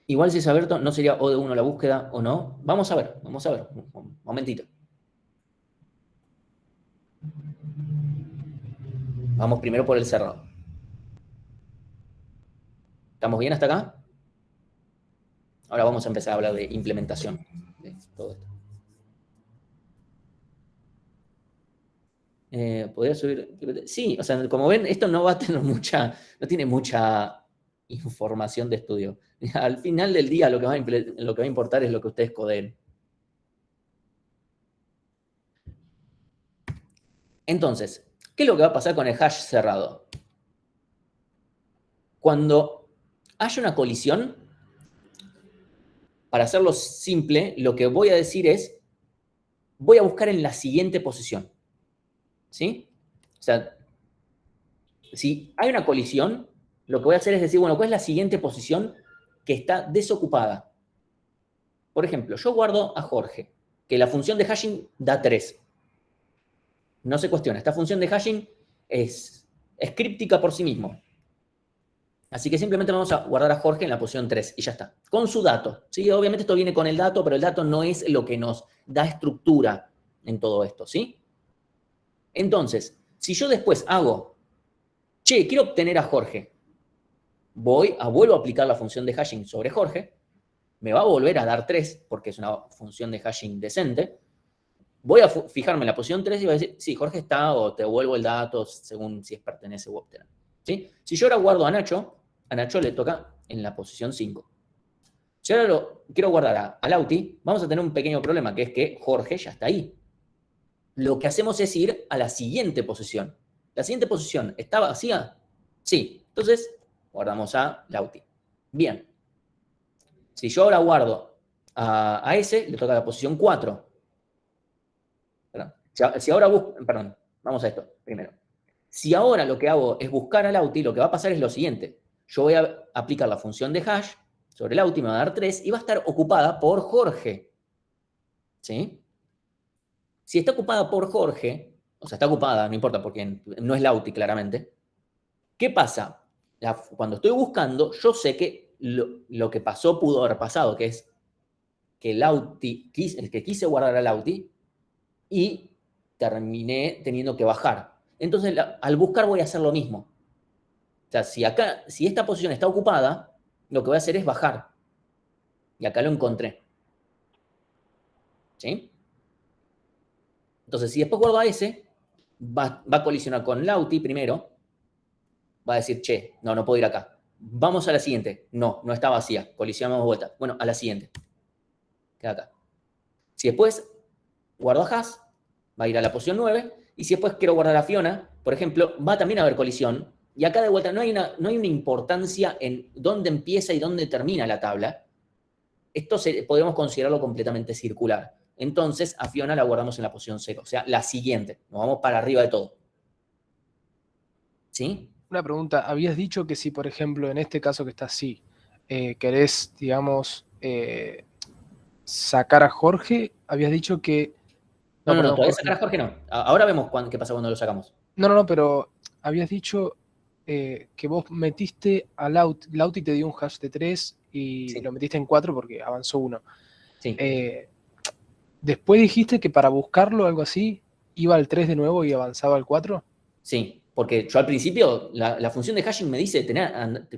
Igual si es abierto, no sería O de 1 la búsqueda o no. Vamos a ver. Un momentito. Vamos primero por el cerrado. ¿Estamos bien hasta acá? Ahora vamos a empezar a hablar de implementación de todo esto. ¿Podría subir? Sí, o sea, como ven, esto no va a tener no tiene mucha información de estudio. Al final del día lo que va a importar es lo que ustedes codeen. Entonces, ¿qué es lo que va a pasar con el hash cerrado? Cuando haya una colisión, para hacerlo simple, lo que voy a decir es, voy a buscar en la siguiente posición. ¿Sí? O sea, si hay una colisión, lo que voy a hacer es decir, bueno, ¿cuál es la siguiente posición que está desocupada? Por ejemplo, yo guardo a Jorge, que la función de hashing da 3. No se cuestiona, esta función de hashing es críptica por sí mismo. Así que simplemente vamos a guardar a Jorge en la posición 3 y ya está. Con su dato. ¿Sí? Obviamente esto viene con el dato, pero el dato no es lo que nos da estructura en todo esto, ¿sí? Entonces, si yo después hago, quiero obtener a Jorge, vuelvo a aplicar la función de hashing sobre Jorge, me va a volver a dar 3, porque es una función de hashing decente, voy a fijarme en la posición 3 y voy a decir, sí, Jorge está, o te devuelvo el dato según si es pertenece u obtener. ¿Sí? Si yo ahora guardo a Nacho le toca en la posición 5. Si ahora quiero guardar a Lauti, vamos a tener un pequeño problema, que es que Jorge ya está ahí. Lo que hacemos es ir a la siguiente posición. ¿La siguiente posición está vacía? Sí. Entonces, guardamos a Lauti. Bien. Si yo ahora guardo a ese, le toca la posición 4. Perdón. Si ahora busco... Perdón, vamos a esto primero. Si ahora lo que hago es buscar a Lauti, lo que va a pasar es lo siguiente. Yo voy a aplicar la función de hash sobre Lauti, me va a dar 3 y va a estar ocupada por Jorge. ¿Sí? Si está ocupada por Jorge, o sea, está ocupada, no importa, porque no es Lauti claramente, ¿qué pasa? Cuando estoy buscando, yo sé que lo que pasó pudo haber pasado, que es que el que quise guardar a Lauti y terminé teniendo que bajar. Entonces, al buscar voy a hacer lo mismo. O sea, si esta posición está ocupada, lo que voy a hacer es bajar. Y acá lo encontré. ¿Sí? Entonces, si después guardo a ese, va a colisionar con Lauti primero. Va a decir, no puedo ir acá. Vamos a la siguiente. No está vacía. Colisionamos de vuelta. Bueno, a la siguiente. Queda acá. Si después guardo a Haas, va a ir a la posición 9. Y si después quiero guardar a Fiona, por ejemplo, va también a haber colisión. Y acá de vuelta no hay una importancia en dónde empieza y dónde termina la tabla. Esto podríamos considerarlo completamente circular. Entonces, a Fiona la guardamos en la posición 0. O sea, la siguiente. Nos vamos para arriba de todo. ¿Sí? Una pregunta. Habías dicho que si, por ejemplo, en este caso que está así, querés, digamos, sacar a Jorge, habías dicho que... No, perdón, todavía sacar a Jorge no. Ahora vemos qué pasa cuando lo sacamos. No, pero habías dicho que vos metiste a Lauti te dio un hash de 3 y Sí. lo metiste en 4 porque avanzó 1. Sí. Después dijiste que para buscarlo, algo así, iba al 3 de nuevo y avanzaba al 4. Sí, porque yo al principio, la función de hashing me dice,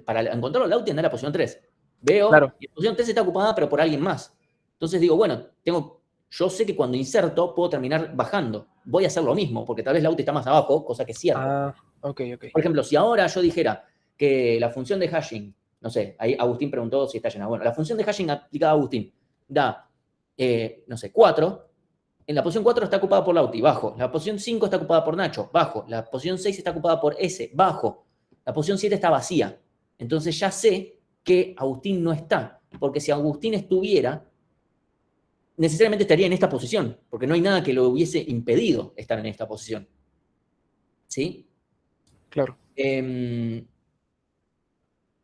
para encontrarlo al Lauti, andar a la posición 3. Veo, Claro. y la posición 3 está ocupada, pero por alguien más. Entonces digo, bueno, yo sé que cuando inserto puedo terminar bajando. Voy a hacer lo mismo, porque tal vez Lauti está más abajo, cosa que es cierto. Ah, ok. Por ejemplo, si ahora yo dijera que la función de hashing, no sé, ahí Agustín preguntó si está llena. Bueno, la función de hashing aplicada a Agustín da, no sé, 4. En la posición 4 está ocupada por Lauti, bajo. La posición 5 está ocupada por Nacho, bajo. La posición 6 está ocupada por S, bajo. La posición 7 está vacía. Entonces ya sé que Agustín no está. Porque si Agustín estuviera, necesariamente estaría en esta posición. Porque no hay nada que lo hubiese impedido estar en esta posición. ¿Sí? Claro.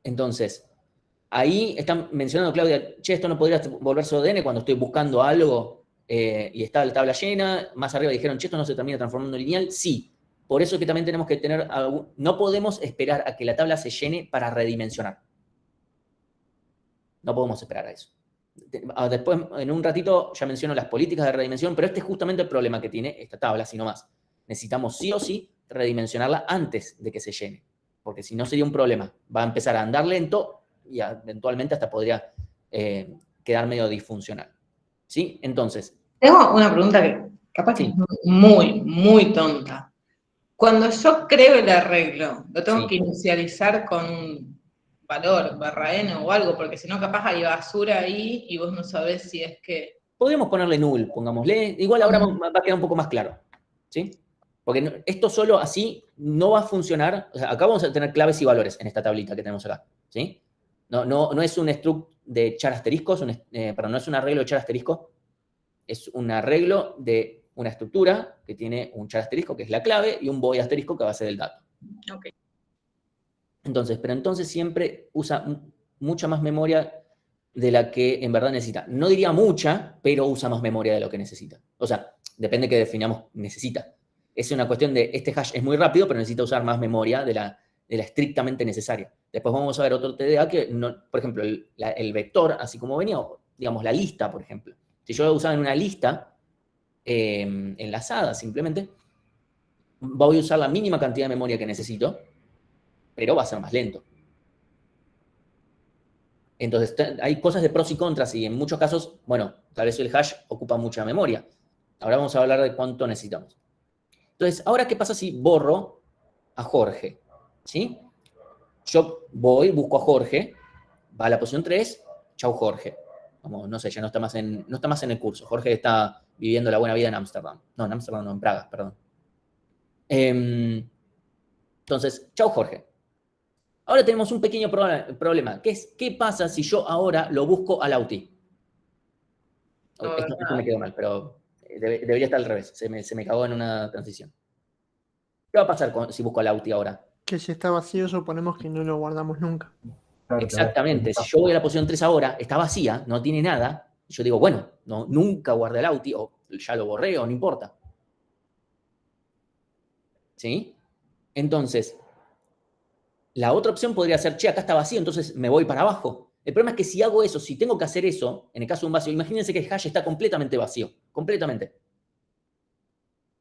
Entonces, ahí están mencionando, Claudia, che, esto no podría volverse ODN cuando estoy buscando algo y está la tabla llena. Más arriba dijeron, che, esto no se termina transformando en lineal. Sí, por eso es que también tenemos que tener, no podemos esperar a que la tabla se llene para redimensionar. No podemos esperar a eso. Después, en un ratito, ya menciono las políticas de redimensión, pero este es justamente el problema que tiene esta tabla, si no más. Necesitamos sí o sí redimensionarla antes de que se llene, porque si no sería un problema. Va a empezar a andar lento y eventualmente hasta podría quedar medio disfuncional. ¿Sí? Entonces. Tengo una pregunta que capaz que Sí. es muy, muy tonta. Cuando yo creo el arreglo, lo tengo Sí. que inicializar con un valor, /n o algo, porque si no capaz hay basura ahí y vos no sabés si es que... Podríamos ponerle null, pongámosle. Igual ahora va a quedar un poco más claro. ¿Sí? Porque esto solo así no va a funcionar. O sea, acá vamos a tener claves y valores en esta tablita que tenemos acá. ¿Sí? No es un struct de echar asteriscos, perdón, no es un arreglo de echar asterisco. Es un arreglo de una estructura que tiene un char asterisco, que es la clave, y un void asterisco, que va a ser el dato. Okay. Entonces siempre usa mucha más memoria de la que en verdad necesita. No diría mucha, pero usa más memoria de lo que necesita. O sea, depende que definamos necesita. Es una cuestión de, este hash es muy rápido, pero necesita usar más memoria de la estrictamente necesaria. Después vamos a ver otro TDA que, por ejemplo, el vector, así como venía, digamos, la lista, por ejemplo. Si yo lo usaba en una lista enlazada simplemente, voy a usar la mínima cantidad de memoria que necesito, pero va a ser más lento. Entonces, hay cosas de pros y contras, y en muchos casos, bueno, tal vez el hash ocupa mucha memoria. Ahora vamos a hablar de cuánto necesitamos. Entonces, ahora, ¿qué pasa si borro a Jorge? ¿Sí? Yo voy, busco a Jorge, va a la posición 3, chau Jorge. Como, no sé, ya no está más en el curso. Jorge está viviendo la buena vida en Ámsterdam. No, en Ámsterdam no, en Praga, perdón. Entonces, chau Jorge. Ahora tenemos un pequeño problema, que es, ¿qué pasa si yo ahora lo busco a Lauti? Esto me quedó mal, pero debería estar al revés. Se me cagó en una transición. ¿Qué va a pasar si busco a Lauti ahora? Que si está vacío, suponemos que no lo guardamos nunca. Claro, Exactamente. Si yo voy a la posición 3 ahora, está vacía, no tiene nada, y yo digo, bueno, nunca guardé a Lauti, o ya lo borré, o no importa. ¿Sí? Entonces, la otra opción podría ser, che, acá está vacío, entonces me voy para abajo. El problema es que si hago eso, si tengo que hacer eso, en el caso de un vacío, imagínense que el hash está completamente vacío, completamente.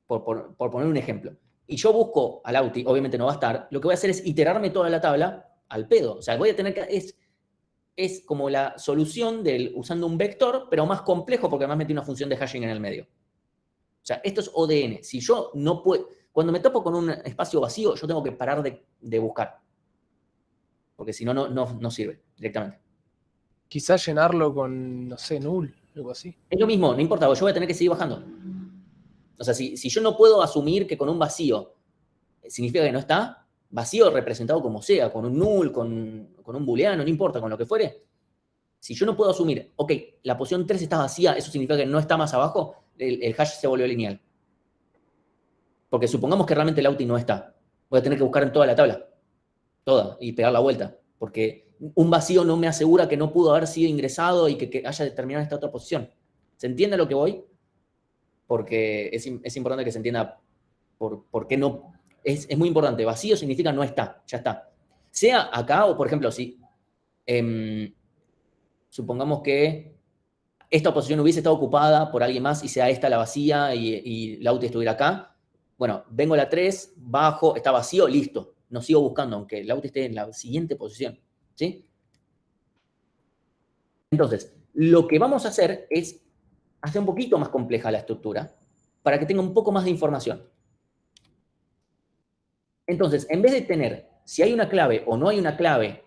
Por poner un ejemplo. Y yo busco a Lauti, obviamente no va a estar, lo que voy a hacer es iterarme toda la tabla al pedo. O sea, voy a tener que... Es como la solución usando un vector, pero más complejo porque además metí una función de hashing en el medio. O sea, esto es ODN. Si yo no puedo... Cuando me topo con un espacio vacío, yo tengo que parar de buscar. Porque si no, no sirve directamente. Quizás llenarlo con, no sé, null, algo así. Es lo mismo, no importa, yo voy a tener que seguir bajando. O sea, si yo no puedo asumir que con un vacío significa que no está, vacío representado como sea, con un null, con un booleano, no importa, con lo que fuere. Si yo no puedo asumir, ok, la posición 3 está vacía, eso significa que no está más abajo, el hash se volvió lineal. Porque supongamos que realmente el Lauti no está. Voy a tener que buscar en toda la tabla. Toda, y pegar la vuelta. Porque un vacío no me asegura que no pudo haber sido ingresado y que haya determinado esta otra posición. ¿Se entiende a lo que voy? Porque es importante que se entienda por qué no... es muy importante. Vacío significa no está, ya está. Sea acá o, por ejemplo, si supongamos que esta posición hubiese estado ocupada por alguien más y sea esta la vacía y Lauti estuviera acá. Bueno, vengo a la 3, bajo, está vacío, listo. No sigo buscando, aunque Lauti esté en la siguiente posición. ¿Sí? Entonces, lo que vamos a hacer es hacer un poquito más compleja la estructura para que tenga un poco más de información. Entonces, en vez de tener si hay una clave o no hay una clave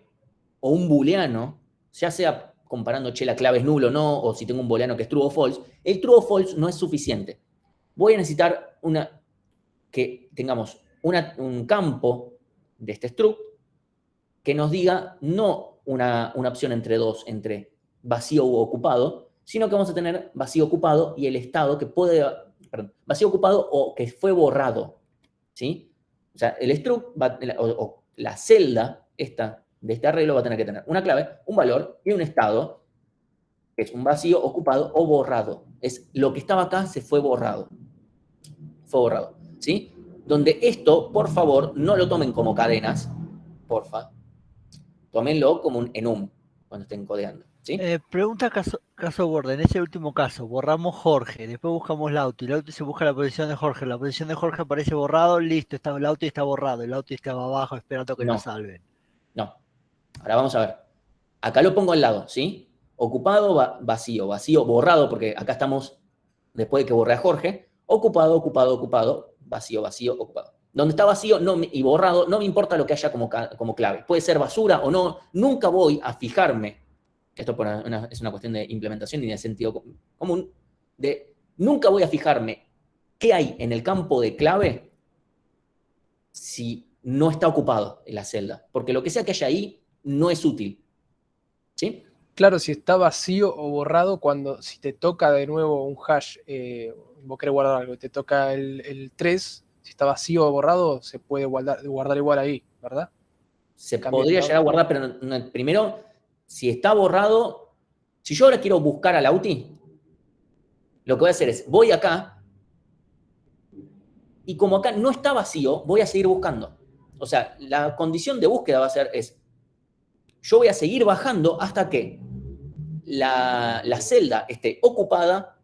o un booleano, ya sea comparando, che, la clave es nulo o no, o si tengo un booleano que es true o false, el true o false no es suficiente. Voy a necesitar que tengamos un campo de este struct que nos diga no una opción entre dos, entre vacío u ocupado, sino que vamos a tener vacío ocupado y el estado que puede, perdón, vacío ocupado o que fue borrado, ¿sí? O sea, el struct, o la celda esta de este arreglo va a tener que tener una clave, un valor y un estado, que es un vacío ocupado o borrado. Es lo que estaba acá se fue borrado. Fue borrado, ¿sí? Donde esto, por favor, no lo tomen como cadenas, porfa. Tómenlo como un enum cuando estén codeando, ¿sí? Pregunta caso Borda. En ese último caso, borramos Jorge, después buscamos Lauti. Lauti se busca la posición de Jorge. La posición de Jorge aparece borrado, listo, Lauti está borrado. El Lauti estaba abajo esperando que lo salven. No. Ahora vamos a ver. Acá lo pongo al lado, ¿sí? Ocupado, vacío, vacío, borrado, porque acá estamos después de que borré a Jorge. Ocupado, ocupado, ocupado, vacío, vacío, ocupado. Donde está vacío y borrado, no me importa lo que haya como clave. Puede ser basura o no. Nunca voy a fijarme, esto es una cuestión de implementación y de sentido común, nunca voy a fijarme qué hay en el campo de clave si no está ocupado en la celda. Porque lo que sea que haya ahí no es útil. ¿Sí? Claro, si está vacío o borrado, si te toca de nuevo un hash, vos querés guardar algo, y te toca el 3, si está vacío o borrado, se puede guardar igual ahí, ¿verdad? Se podría llegar a guardar, pero primero, si está borrado, si yo ahora quiero buscar a Lauti, lo que voy a hacer es, voy acá, y como acá no está vacío, voy a seguir buscando. O sea, la condición de búsqueda va a ser, yo voy a seguir bajando hasta que la celda esté ocupada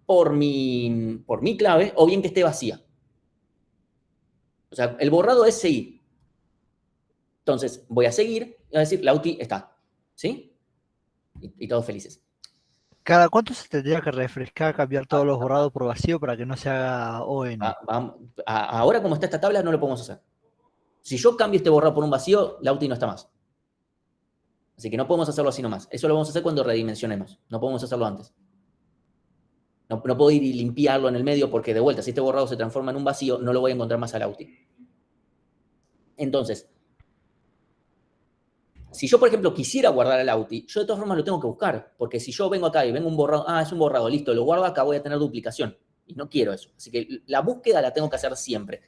por mi clave o bien que esté vacía. O sea, el borrado es seguir. Entonces, voy a seguir y voy a decir, Lauti está. ¿Sí? Y todos felices. ¿Cada cuánto se tendría que refrescar, cambiar todos los borrados por vacío para que no se haga ON? Ahora, como está esta tabla, no lo podemos hacer. Si yo cambio este borrado por un vacío, Lauti no está más. Así que no podemos hacerlo así nomás. Eso lo vamos a hacer cuando redimensionemos. No podemos hacerlo antes. No puedo ir y limpiarlo en el medio porque, de vuelta, si este borrado se transforma en un vacío, no lo voy a encontrar más a Lauti. Entonces, si yo, por ejemplo, quisiera guardar al Lauti, yo de todas formas lo tengo que buscar. Porque si yo vengo acá y vengo un borrado, es un borrado, listo, lo guardo acá, voy a tener duplicación. Y no quiero eso. Así que la búsqueda la tengo que hacer siempre.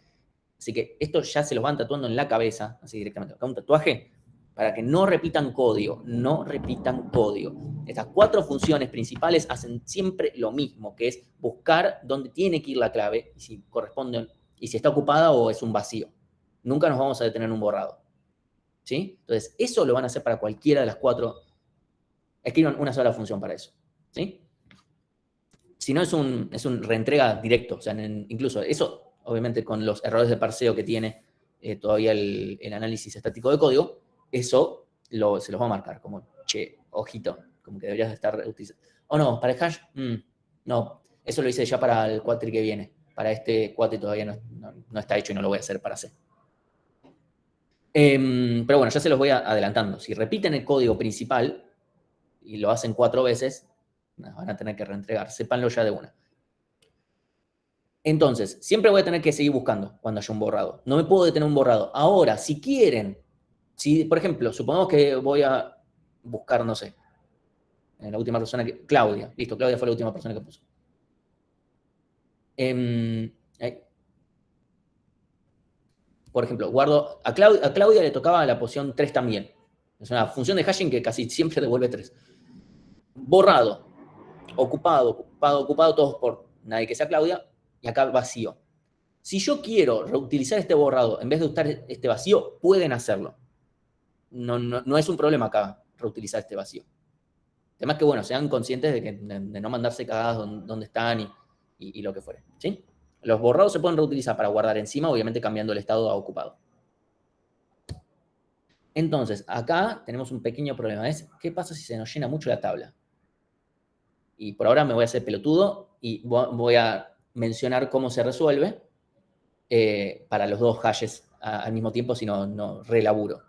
Así que esto ya se los van tatuando en la cabeza, así directamente. Acá un tatuaje para que no repitan código. No repitan código. Estas 4 funciones principales hacen siempre lo mismo, que es buscar dónde tiene que ir la clave y si corresponde, y si está ocupada o es un vacío. Nunca nos vamos a detener en un borrado. ¿Sí? Entonces, eso lo van a hacer para cualquiera de las 4. Escriban una sola función para eso. ¿Sí? Si no, es un reentrega directo. O sea, incluso eso, obviamente, con los errores de parseo que tiene todavía el análisis estático de código, eso se los va a marcar como, che, ojito, como que deberías estar utilizando. O no, para el hash, no, eso lo hice ya para el cuatri que viene. Para este cuatri todavía no está hecho y no lo voy a hacer para C. Pero bueno, ya se los voy adelantando. Si repiten el código principal y lo hacen 4 veces, van a tener que reentregar. Sépanlo ya de una. Entonces, siempre voy a tener que seguir buscando cuando haya un borrado. No me puedo detener un borrado. Ahora, si quieren, por ejemplo, supongamos que voy a buscar, no sé, la última persona Claudia. Listo, Claudia fue la última persona que puso. Por ejemplo, guardo a Claudia le tocaba la posición 3 también. Es una función de hashing que casi siempre devuelve 3. Borrado, ocupado, todos por nadie que sea Claudia, y acá vacío. Si yo quiero reutilizar este borrado en vez de usar este vacío, pueden hacerlo. No es un problema acá reutilizar este vacío. Además que, bueno, sean conscientes de no mandarse cagadas donde están y lo que fuere, ¿sí? Los borrados se pueden reutilizar para guardar encima, obviamente cambiando el estado a ocupado. Entonces, acá tenemos un pequeño problema. ¿Qué pasa si se nos llena mucho la tabla? Y por ahora me voy a hacer pelotudo y voy a mencionar cómo se resuelve para los dos hashes al mismo tiempo, si no relaburo.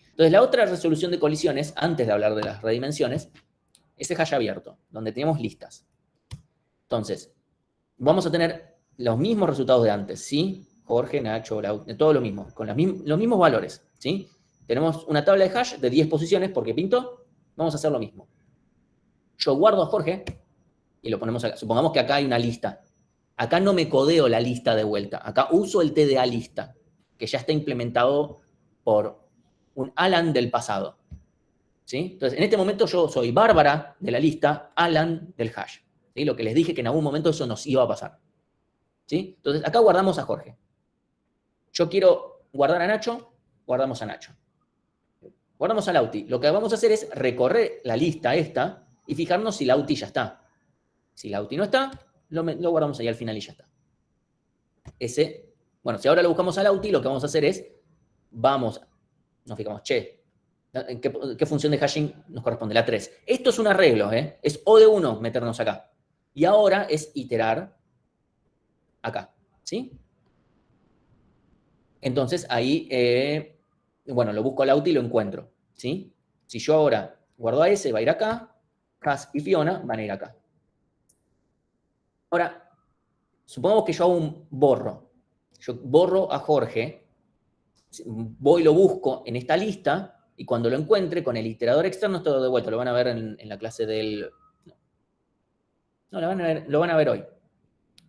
Entonces, la otra resolución de colisiones, antes de hablar de las redimensiones, es el hash abierto, donde tenemos listas. Entonces, vamos a tener los mismos resultados de antes, ¿sí? Jorge, Nacho, todo lo mismo, con los mismos valores, ¿sí? Tenemos una tabla de hash de 10 posiciones porque pintó, vamos a hacer lo mismo. Yo guardo a Jorge y lo ponemos acá. Supongamos que acá hay una lista. Acá no me codeo la lista de vuelta. Acá uso el TDA lista, que ya está implementado por un Alan del pasado. ¿Sí? Entonces, en este momento yo soy Bárbara de la lista, Alan del hash. ¿Sí? Lo que les dije que en algún momento eso nos iba a pasar. ¿Sí? Entonces, acá guardamos a Jorge. Yo quiero guardar a Nacho, guardamos a Nacho. Guardamos a Lauti. Lo que vamos a hacer es recorrer la lista esta y fijarnos si Lauti ya está. Si Lauti no está, lo guardamos ahí al final y ya está. Bueno, si ahora lo buscamos a Lauti, lo que vamos a hacer es, nos fijamos, ¿qué función de hashing nos corresponde? La 3. Esto es un arreglo, ¿eh? Es O de 1 meternos acá. Y ahora es iterar acá, ¿sí? Entonces ahí, bueno, lo busco a Lauti y lo encuentro, ¿sí? Si yo ahora guardo a ese, va a ir acá, Cas y Fiona van a ir acá. Ahora, supongamos que yo hago un borro. Yo borro a Jorge, voy y lo busco en esta lista, y cuando lo encuentre con el iterador externo, esto de vuelta, lo van a ver en la clase del... No, lo van a ver hoy.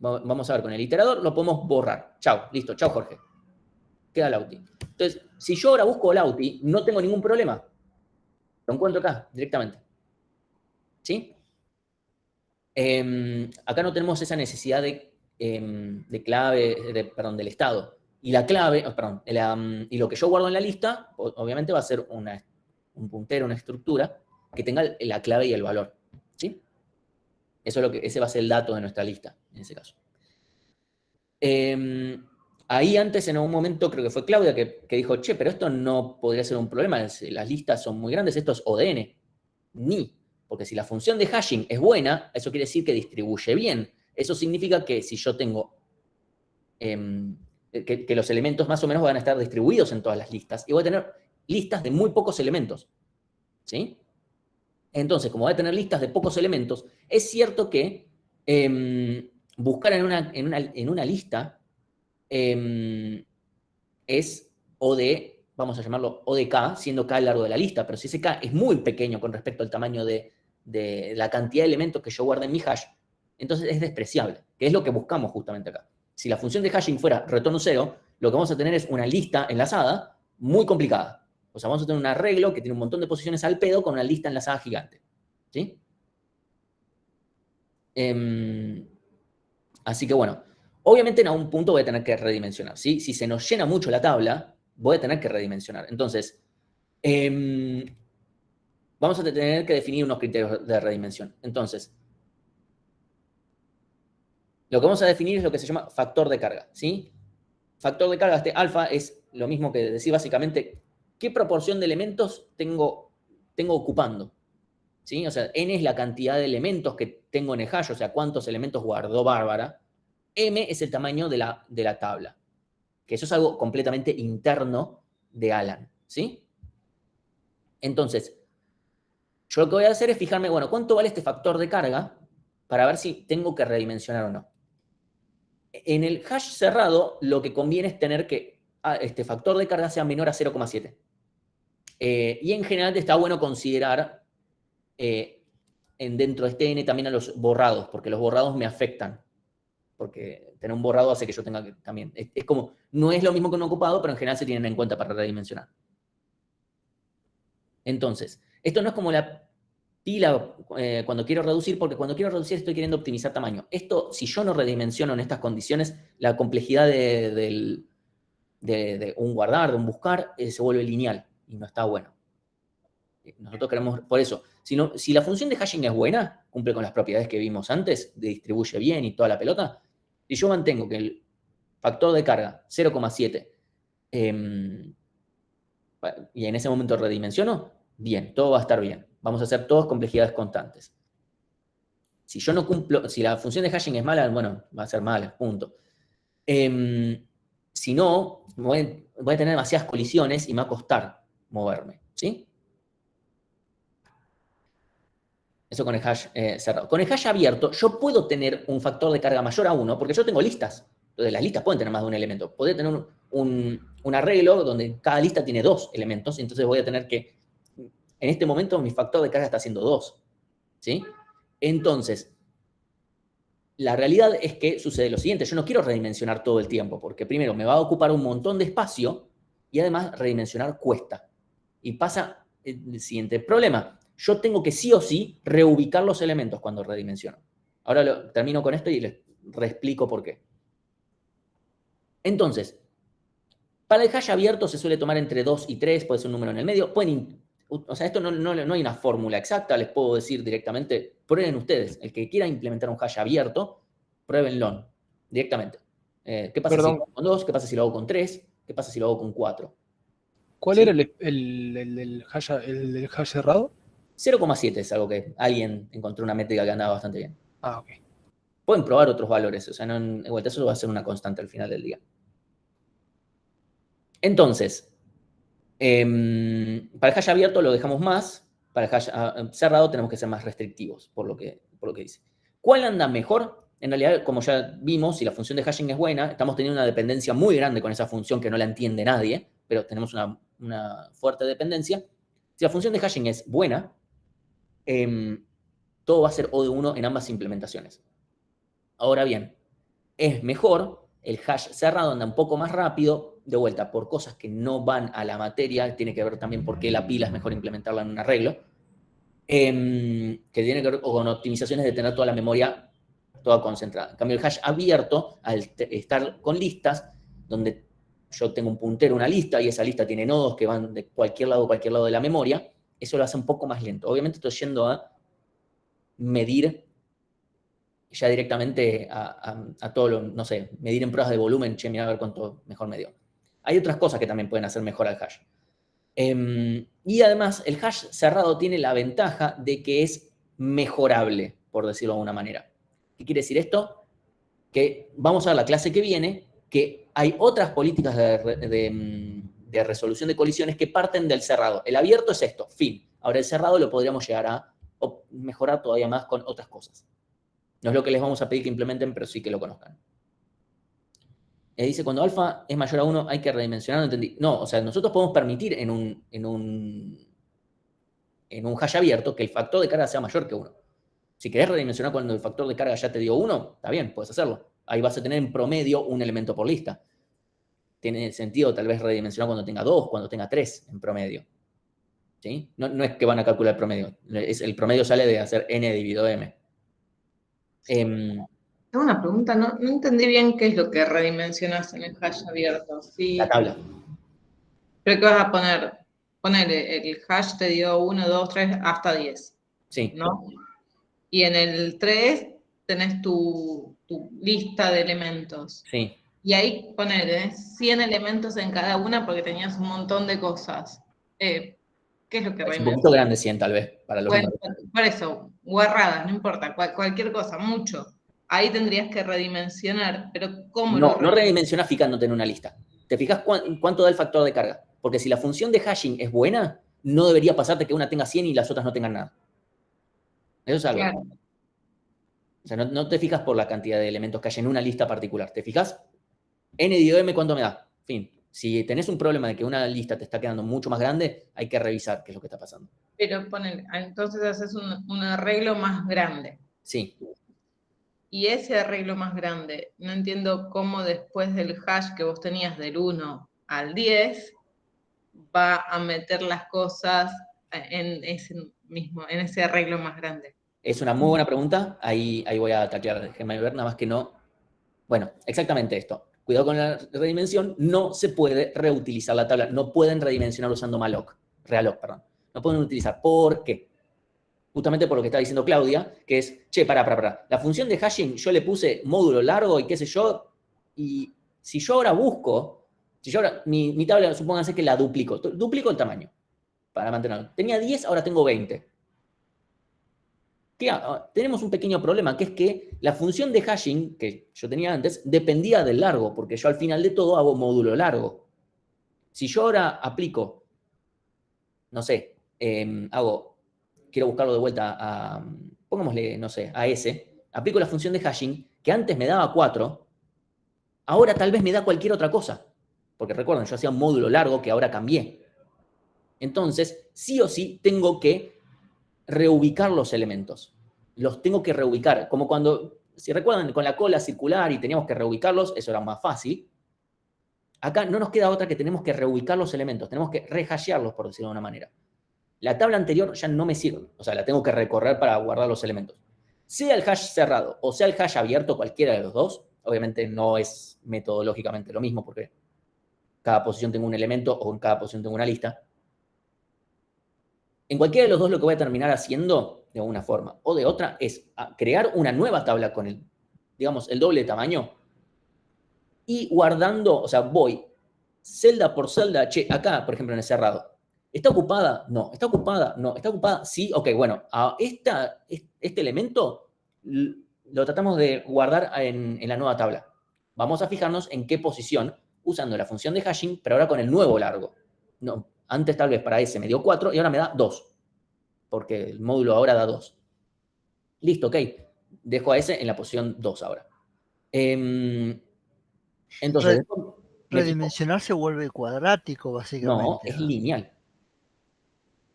Vamos a ver con el iterador, lo podemos borrar. Chao, listo, chao Jorge. Queda Lauti. Entonces, si yo ahora busco Lauti, no tengo ningún problema. Lo encuentro acá, directamente. ¿Sí? Acá no tenemos esa necesidad de clave, del estado. Y la clave, y lo que yo guardo en la lista, obviamente va a ser un puntero, una estructura, que tenga la clave y el valor. ¿Sí? Ese va a ser el dato de nuestra lista, en ese caso. Ahí antes, en algún momento, creo que fue Claudia que dijo, che, pero esto no podría ser un problema, las listas son muy grandes, esto es ODN. Ni. Porque si la función de hashing es buena, eso quiere decir que distribuye bien. Eso significa que si yo tengo que los elementos más o menos van a estar distribuidos en todas las listas y voy a tener listas de muy pocos elementos. ¿Sí? Entonces, como voy a tener listas de pocos elementos, es cierto que buscar en una lista es O de, vamos a llamarlo O de K, siendo K el largo de la lista, pero si ese K es muy pequeño con respecto al tamaño de la cantidad de elementos que yo guardo en mi hash, entonces es despreciable, que es lo que buscamos justamente acá. Si la función de hashing fuera retorno 0, lo que vamos a tener es una lista enlazada muy complicada. O sea, vamos a tener un arreglo que tiene un montón de posiciones al pedo con una lista enlazada gigante. ¿Sí? Así que bueno, obviamente en algún punto voy a tener que redimensionar. ¿Sí? Si se nos llena mucho la tabla, voy a tener que redimensionar. Entonces, vamos a tener que definir unos criterios de redimensión. Entonces, lo que vamos a definir es lo que se llama factor de carga. ¿Sí? Factor de carga, este alfa, es lo mismo que decir básicamente qué proporción de elementos tengo ocupando. ¿Sí? O sea, n es la cantidad de elementos que tengo en el hash, o sea, cuántos elementos guardó Bárbara. M es el tamaño de la tabla. Que eso es algo completamente interno de Alan. ¿Sí? Entonces, yo lo que voy a hacer es fijarme, bueno, ¿cuánto vale este factor de carga? Para ver si tengo que redimensionar o no. En el hash cerrado, lo que conviene es tener que este factor de carga sea menor a 0,7. Y en general está bueno considerar dentro de este n también a los borrados, porque los borrados me afectan. Porque tener un borrado hace que yo tenga que también... Es como, no es lo mismo que un ocupado, pero en general se tienen en cuenta para redimensionar. Entonces, esto no es como la pila cuando quiero reducir, porque cuando quiero reducir estoy queriendo optimizar tamaño. Esto, si yo no redimensiono en estas condiciones, la complejidad de un guardar, de un buscar, se vuelve lineal y no está bueno. Nosotros queremos, por eso, si la función de hashing es buena, cumple con las propiedades que vimos antes, distribuye bien y toda la pelota, si yo mantengo que el factor de carga 0,7 y en ese momento redimensiono, bien, todo va a estar bien. Vamos a hacer todas complejidades constantes. Si yo no cumplo, si la función de hashing es mala, bueno, va a ser mala, punto. Si no, voy a tener demasiadas colisiones y me va a costar moverme, ¿sí? Eso con el hash cerrado. Con el hash abierto, yo puedo tener un factor de carga mayor a 1, porque yo tengo listas. Entonces, las listas pueden tener más de un elemento. Podría tener un arreglo donde cada lista tiene 2 elementos, entonces voy a tener que, en este momento, mi factor de carga está siendo 2. ¿Sí? Entonces, la realidad es que sucede lo siguiente. Yo no quiero redimensionar todo el tiempo, porque primero me va a ocupar un montón de espacio y además redimensionar cuesta. Y pasa el siguiente problema. Yo tengo que sí o sí reubicar los elementos cuando redimensiono. Ahora termino con esto y les reexplico por qué. Entonces, para el hash abierto se suele tomar entre 2 y 3, puede ser un número en el medio. O sea, esto no hay una fórmula exacta, les puedo decir directamente, prueben ustedes. El que quiera implementar un hash abierto, pruébenlo directamente. ¿Qué pasa si lo hago con 2? ¿Qué pasa si lo hago con 3? ¿Qué pasa si lo hago con 4? ¿Cuál ¿Sí? era el del hash cerrado? 0,7 es algo que alguien encontró una métrica que andaba bastante bien. Ah, ok. Pueden probar otros valores, o sea, eso va a ser una constante al final del día. Entonces, para el hash abierto lo dejamos más, para el hash cerrado tenemos que ser más restrictivos, por lo que dice. ¿Cuál anda mejor? En realidad, como ya vimos, si la función de hashing es buena, estamos teniendo una dependencia muy grande con esa función que no la entiende nadie, pero tenemos una fuerte dependencia. Si la función de hashing es buena, todo va a ser O de 1 en ambas implementaciones. Ahora bien, es mejor, el hash cerrado anda un poco más rápido, de vuelta, por cosas que no van a la materia, tiene que ver también por qué la pila es mejor implementarla en un arreglo, que tiene que ver con optimizaciones de tener toda la memoria toda concentrada. En cambio, el hash abierto, al estar con listas, donde yo tengo un puntero, una lista, y esa lista tiene nodos que van de cualquier lado de la memoria, eso lo hace un poco más lento. Obviamente estoy yendo a medir ya directamente a todo lo, no sé, medir en pruebas de volumen, che, mira a ver cuánto mejor me dio. Hay otras cosas que también pueden hacer mejor al hash. Y además, el hash cerrado tiene la ventaja de que es mejorable, por decirlo de alguna manera. ¿Qué quiere decir esto? Que vamos a ver la clase que viene, que hay otras políticas de resolución de colisiones que parten del cerrado. El abierto es esto, fin. Ahora el cerrado lo podríamos llegar a mejorar todavía más con otras cosas. No es lo que les vamos a pedir que implementen, pero sí que lo conozcan. Dice, cuando alfa es mayor a 1 hay que redimensionar, no entendí. No, o sea, nosotros podemos permitir en un hash abierto que el factor de carga sea mayor que 1. Si querés redimensionar cuando el factor de carga ya te dio 1, está bien, puedes hacerlo. Ahí vas a tener en promedio un elemento por lista. Tiene sentido tal vez redimensionar cuando tenga 2, cuando tenga 3 en promedio. ¿Sí? No es que van a calcular el promedio. El promedio sale de hacer n dividido m. Tengo una pregunta, no entendí bien qué es lo que redimensionas en el hash abierto. Sí. La tabla. ¿Pero qué vas a poner? El hash te dio 1, 2, 3, hasta 10. Sí. ¿No? Y en el 3 tenés tu lista de elementos. Sí. Y ahí tenés 100 elementos en cada una porque tenías un montón de cosas. ¿Qué es lo que Es un poquito grande 100 tal vez, para los bueno, números. por eso, guarradas, no importa, cualquier cosa, mucho. Ahí tendrías que redimensionar, pero ¿cómo No redimensionas fijándote en una lista. ¿Te fijas cuánto da el factor de carga? Porque si la función de hashing es buena, no debería pasarte que una tenga 100 y las otras no tengan nada. Eso es algo. Claro. O sea, no te fijas por la cantidad de elementos que hay en una lista particular. ¿Te fijas? N dividido M, ¿cuánto me da? Fin. Si tenés un problema de que una lista te está quedando mucho más grande, hay que revisar qué es lo que está pasando. Pero entonces haces un arreglo más grande. Sí. Y ese arreglo más grande, no entiendo cómo después del hash que vos tenías del 1 al 10, va a meter las cosas en ese mismo, en ese arreglo más grande. Es una muy buena pregunta. Ahí voy a taclear, déjenme ver, nada más que no. Bueno, exactamente esto. Cuidado con la redimensión. No se puede reutilizar la tabla. No pueden redimensionar usando realloc, perdón. No pueden utilizar. ¿Por qué? Justamente por lo que está diciendo Claudia, que es, che, pará. La función de hashing, yo le puse módulo largo y qué sé yo, y si yo ahora busco, si yo ahora, mi tabla, supónganse que la duplico el tamaño para mantenerlo. Tenía 10, ahora tengo 20. Tenemos un pequeño problema, que es que la función de hashing que yo tenía antes dependía del largo, porque yo al final de todo hago módulo largo. Si yo ahora aplico, no sé, quiero buscarlo de vuelta pongámosle, no sé, a S, aplico la función de hashing, que antes me daba 4, ahora tal vez me da cualquier otra cosa. Porque recuerden, yo hacía un módulo largo que ahora cambié. Entonces, sí o sí, tengo que reubicar los elementos. Los tengo que reubicar. Como cuando, si recuerdan, con la cola circular y teníamos que reubicarlos, eso era más fácil. Acá no nos queda otra que tenemos que reubicar los elementos. Tenemos que rehashearlos, por decirlo de una manera. La tabla anterior ya no me sirve. O sea, la tengo que recorrer para guardar los elementos. Sea el hash cerrado o sea el hash abierto, cualquiera de los dos, obviamente no es metodológicamente lo mismo porque cada posición tengo un elemento o en cada posición tengo una lista. En cualquiera de los dos lo que voy a terminar haciendo, de una forma o de otra, es crear una nueva tabla con el, digamos, el doble de tamaño y guardando, o sea, voy celda por celda, che, acá, por ejemplo, en el cerrado, ¿está ocupada? No. ¿Está ocupada? No. ¿Está ocupada? Sí. Ok, bueno, este elemento lo tratamos de guardar en la nueva tabla. Vamos a fijarnos en qué posición, usando la función de hashing, pero ahora con el nuevo largo. No, antes tal vez para S me dio 4 y ahora me da 2, porque el módulo ahora da 2. Listo, ok. Dejo a S en la posición 2 ahora. Entonces, Redimensionar se vuelve cuadrático, básicamente. no, es lineal.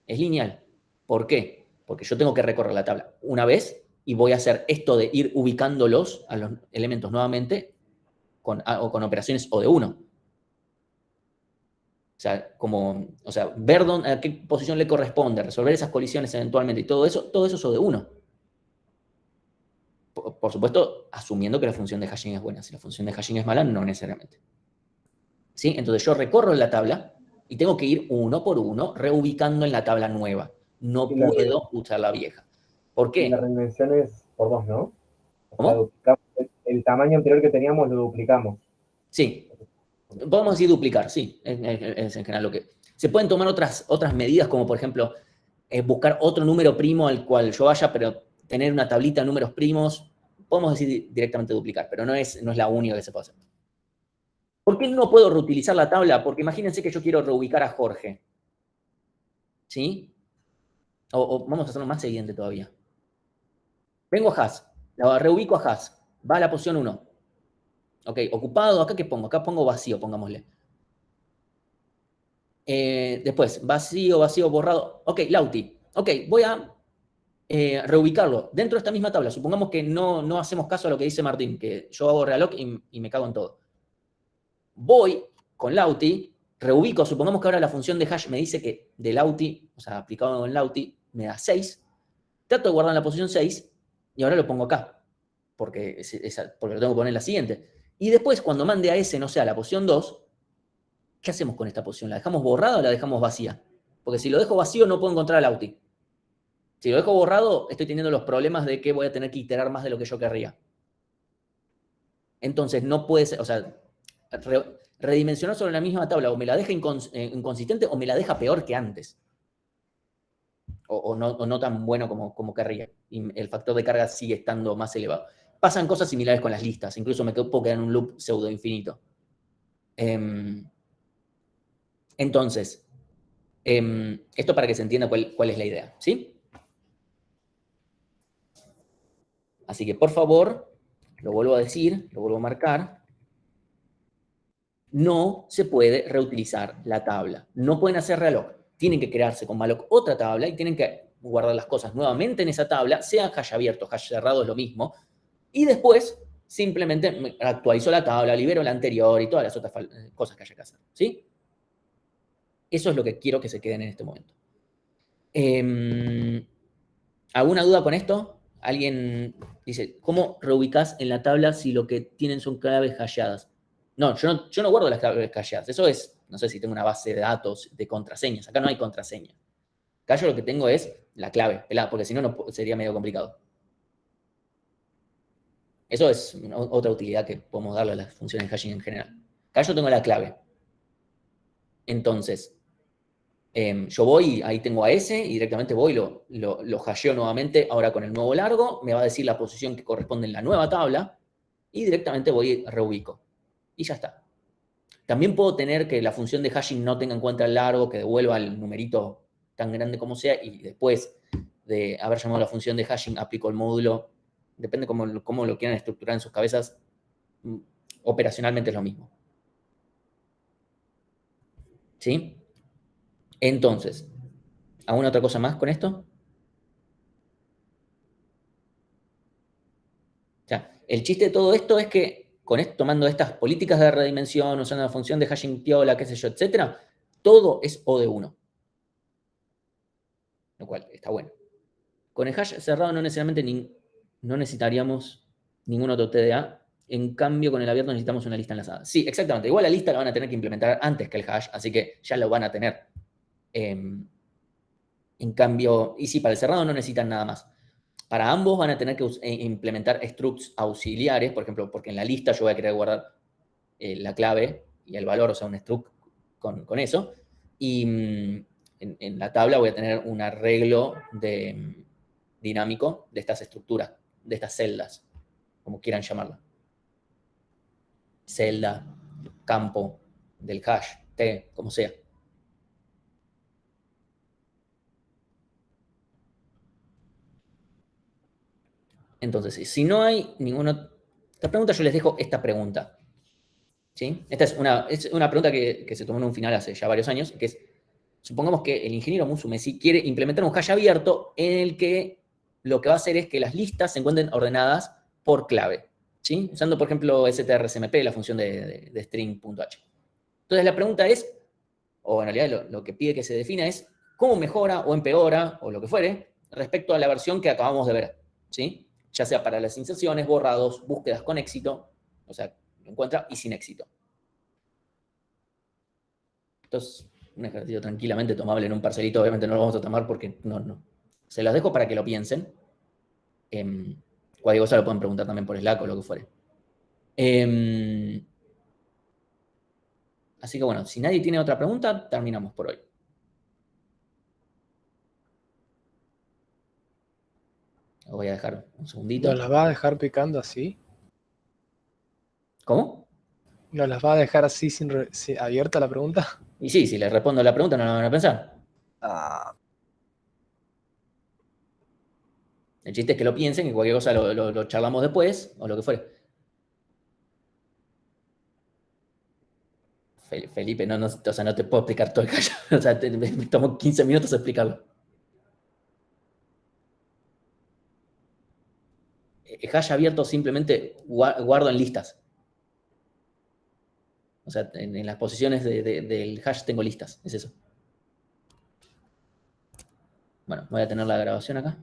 Es lineal. ¿Por qué? Porque yo tengo que recorrer la tabla una vez y voy a hacer esto de ir ubicándolos a los elementos nuevamente con operaciones O de 1. O sea, ver a qué posición le corresponde, resolver esas colisiones eventualmente y todo eso es O de 1. Por supuesto, asumiendo que la función de hashing es buena. Si la función de hashing es mala, no necesariamente. ¿Sí? Entonces yo recorro la tabla y tengo que ir uno por uno reubicando en la tabla nueva. No puedo usar la vieja. ¿Por qué? La redimensión es por 2, ¿no? ¿Cómo? Sea, el tamaño anterior que teníamos lo duplicamos. Sí. Podemos decir duplicar, sí. Es en general lo que... Se pueden tomar otras medidas, como por ejemplo, buscar otro número primo al cual yo vaya, pero tener una tablita de números primos. Podemos decir directamente duplicar, pero no es la única que se puede hacer. ¿Por qué no puedo reutilizar la tabla? Porque imagínense que yo quiero reubicar a Jorge. ¿Sí? O vamos a hacerlo más evidente todavía. Vengo a Haas, la reubico a Haas, va a la posición 1. Ok, ocupado, ¿acá qué pongo? Acá pongo vacío, pongámosle. Después, vacío, borrado. Ok, Lauti. Ok, voy a reubicarlo dentro de esta misma tabla. Supongamos que no hacemos caso a lo que dice Martín, que yo hago realloc y me cago en todo. Voy con Lauti, reubico, supongamos que ahora la función de hash me dice que de Lauti, o sea, aplicado en Lauti, me da 6. Trato de guardar en la posición 6 y ahora lo pongo acá, porque lo tengo que poner en la siguiente. Y después, cuando mande a S, no sé, a la posición 2, ¿qué hacemos con esta posición? ¿La dejamos borrada o la dejamos vacía? Porque si lo dejo vacío, no puedo encontrar a Lauti. Si lo dejo borrado, estoy teniendo los problemas de que voy a tener que iterar más de lo que yo querría. Entonces, no puede ser, o sea, redimensionar sobre la misma tabla o me la deja inconsistente o me la deja peor que antes. O no tan bueno como querría. Y el factor de carga sigue estando más elevado. Pasan cosas similares con las listas. Incluso me puedo quedar en un loop pseudo infinito. Entonces, esto para que se entienda cuál es la idea. ¿Sí? Así que, por favor, lo vuelvo a decir, lo vuelvo a marcar. No se puede reutilizar la tabla. No pueden hacer realloc. Tienen que crearse con malloc otra tabla y tienen que guardar las cosas nuevamente en esa tabla, sea hash abierto, hash cerrado, es lo mismo. Y después, simplemente actualizo la tabla, libero la anterior y todas las otras cosas que haya que hacer. ¿Sí? Eso es lo que quiero que se queden en este momento. ¿Alguna duda con esto? Alguien dice, ¿cómo reubicás en la tabla si lo que tienen son claves hasheadas? No, yo no guardo las claves hasheadas. Eso es, no sé si tengo una base de datos de contraseñas. Acá no hay contraseña. Acá yo lo que tengo es la clave, pelada, porque si no, no sería medio complicado. Eso es otra utilidad que podemos darle a las funciones de hashing en general. Acá yo tengo la clave. Entonces, yo voy, ahí tengo a ese, y directamente voy, lo hasheo nuevamente, ahora con el nuevo largo, me va a decir la posición que corresponde en la nueva tabla, y directamente voy y reubico. Y ya está. También puedo tener que la función de hashing no tenga en cuenta el largo, que devuelva el numerito tan grande como sea, y después de haber llamado la función de hashing, aplico el módulo. Depende cómo lo quieran estructurar en sus cabezas. Operacionalmente es lo mismo. ¿Sí? Entonces, ¿alguna otra cosa más con esto? O sea, el chiste de todo esto es que con esto, tomando estas políticas de redimensión, usando la función de hashing piola, qué sé yo, etcétera, todo es O de 1. Lo cual está bueno. Con el hash cerrado no necesitaríamos ningún otro TDA. En cambio, con el abierto necesitamos una lista enlazada. Sí, exactamente. Igual la lista la van a tener que implementar antes que el hash, así que ya lo van a tener. En cambio, y sí, para el cerrado no necesitan nada más. Para ambos van a tener que implementar structs auxiliares, por ejemplo, porque en la lista yo voy a querer guardar la clave y el valor, o sea, un struct con eso. Y en la tabla voy a tener un arreglo dinámico de estas estructuras, de estas celdas, como quieran llamarla. Celda, campo, del hash, T, como sea. Entonces, si no hay ninguna otra pregunta, yo les dejo esta pregunta. ¿Sí? Esta es una pregunta que se tomó en un final hace ya varios años, que es, supongamos que el ingeniero Musu Messi quiere implementar un hash abierto en el que lo que va a hacer es que las listas se encuentren ordenadas por clave, ¿sí? Usando, por ejemplo, strcmp, la función de string.h. Entonces la pregunta es, o en realidad lo que pide que se defina es, ¿cómo mejora o empeora, o lo que fuere, respecto a la versión que acabamos de ver? ¿Sí? Ya sea para las inserciones, borrados, búsquedas con éxito, o sea, lo encuentra y sin éxito. Esto es un ejercicio tranquilamente tomable en un parcelito, obviamente no lo vamos a tomar porque no. Se los dejo para que lo piensen. Cualquier cosa lo pueden preguntar también por Slack o lo que fuere. Así que bueno, si nadie tiene otra pregunta, terminamos por hoy. Lo voy a dejar un segundito. ¿Nos las va a dejar picando así? ¿Cómo? ¿Nos las va a dejar así abierta la pregunta? Y sí, si les respondo la pregunta no la van a pensar. Ah, El chiste es que lo piensen y cualquier cosa lo charlamos después o lo que fuere. Felipe, o sea, no te puedo explicar todo el caso. O sea, me tomó 15 minutos explicarlo. Hash abierto simplemente guardo en listas. O sea, en las posiciones del hash tengo listas. Es eso. Bueno, voy a tener la grabación acá.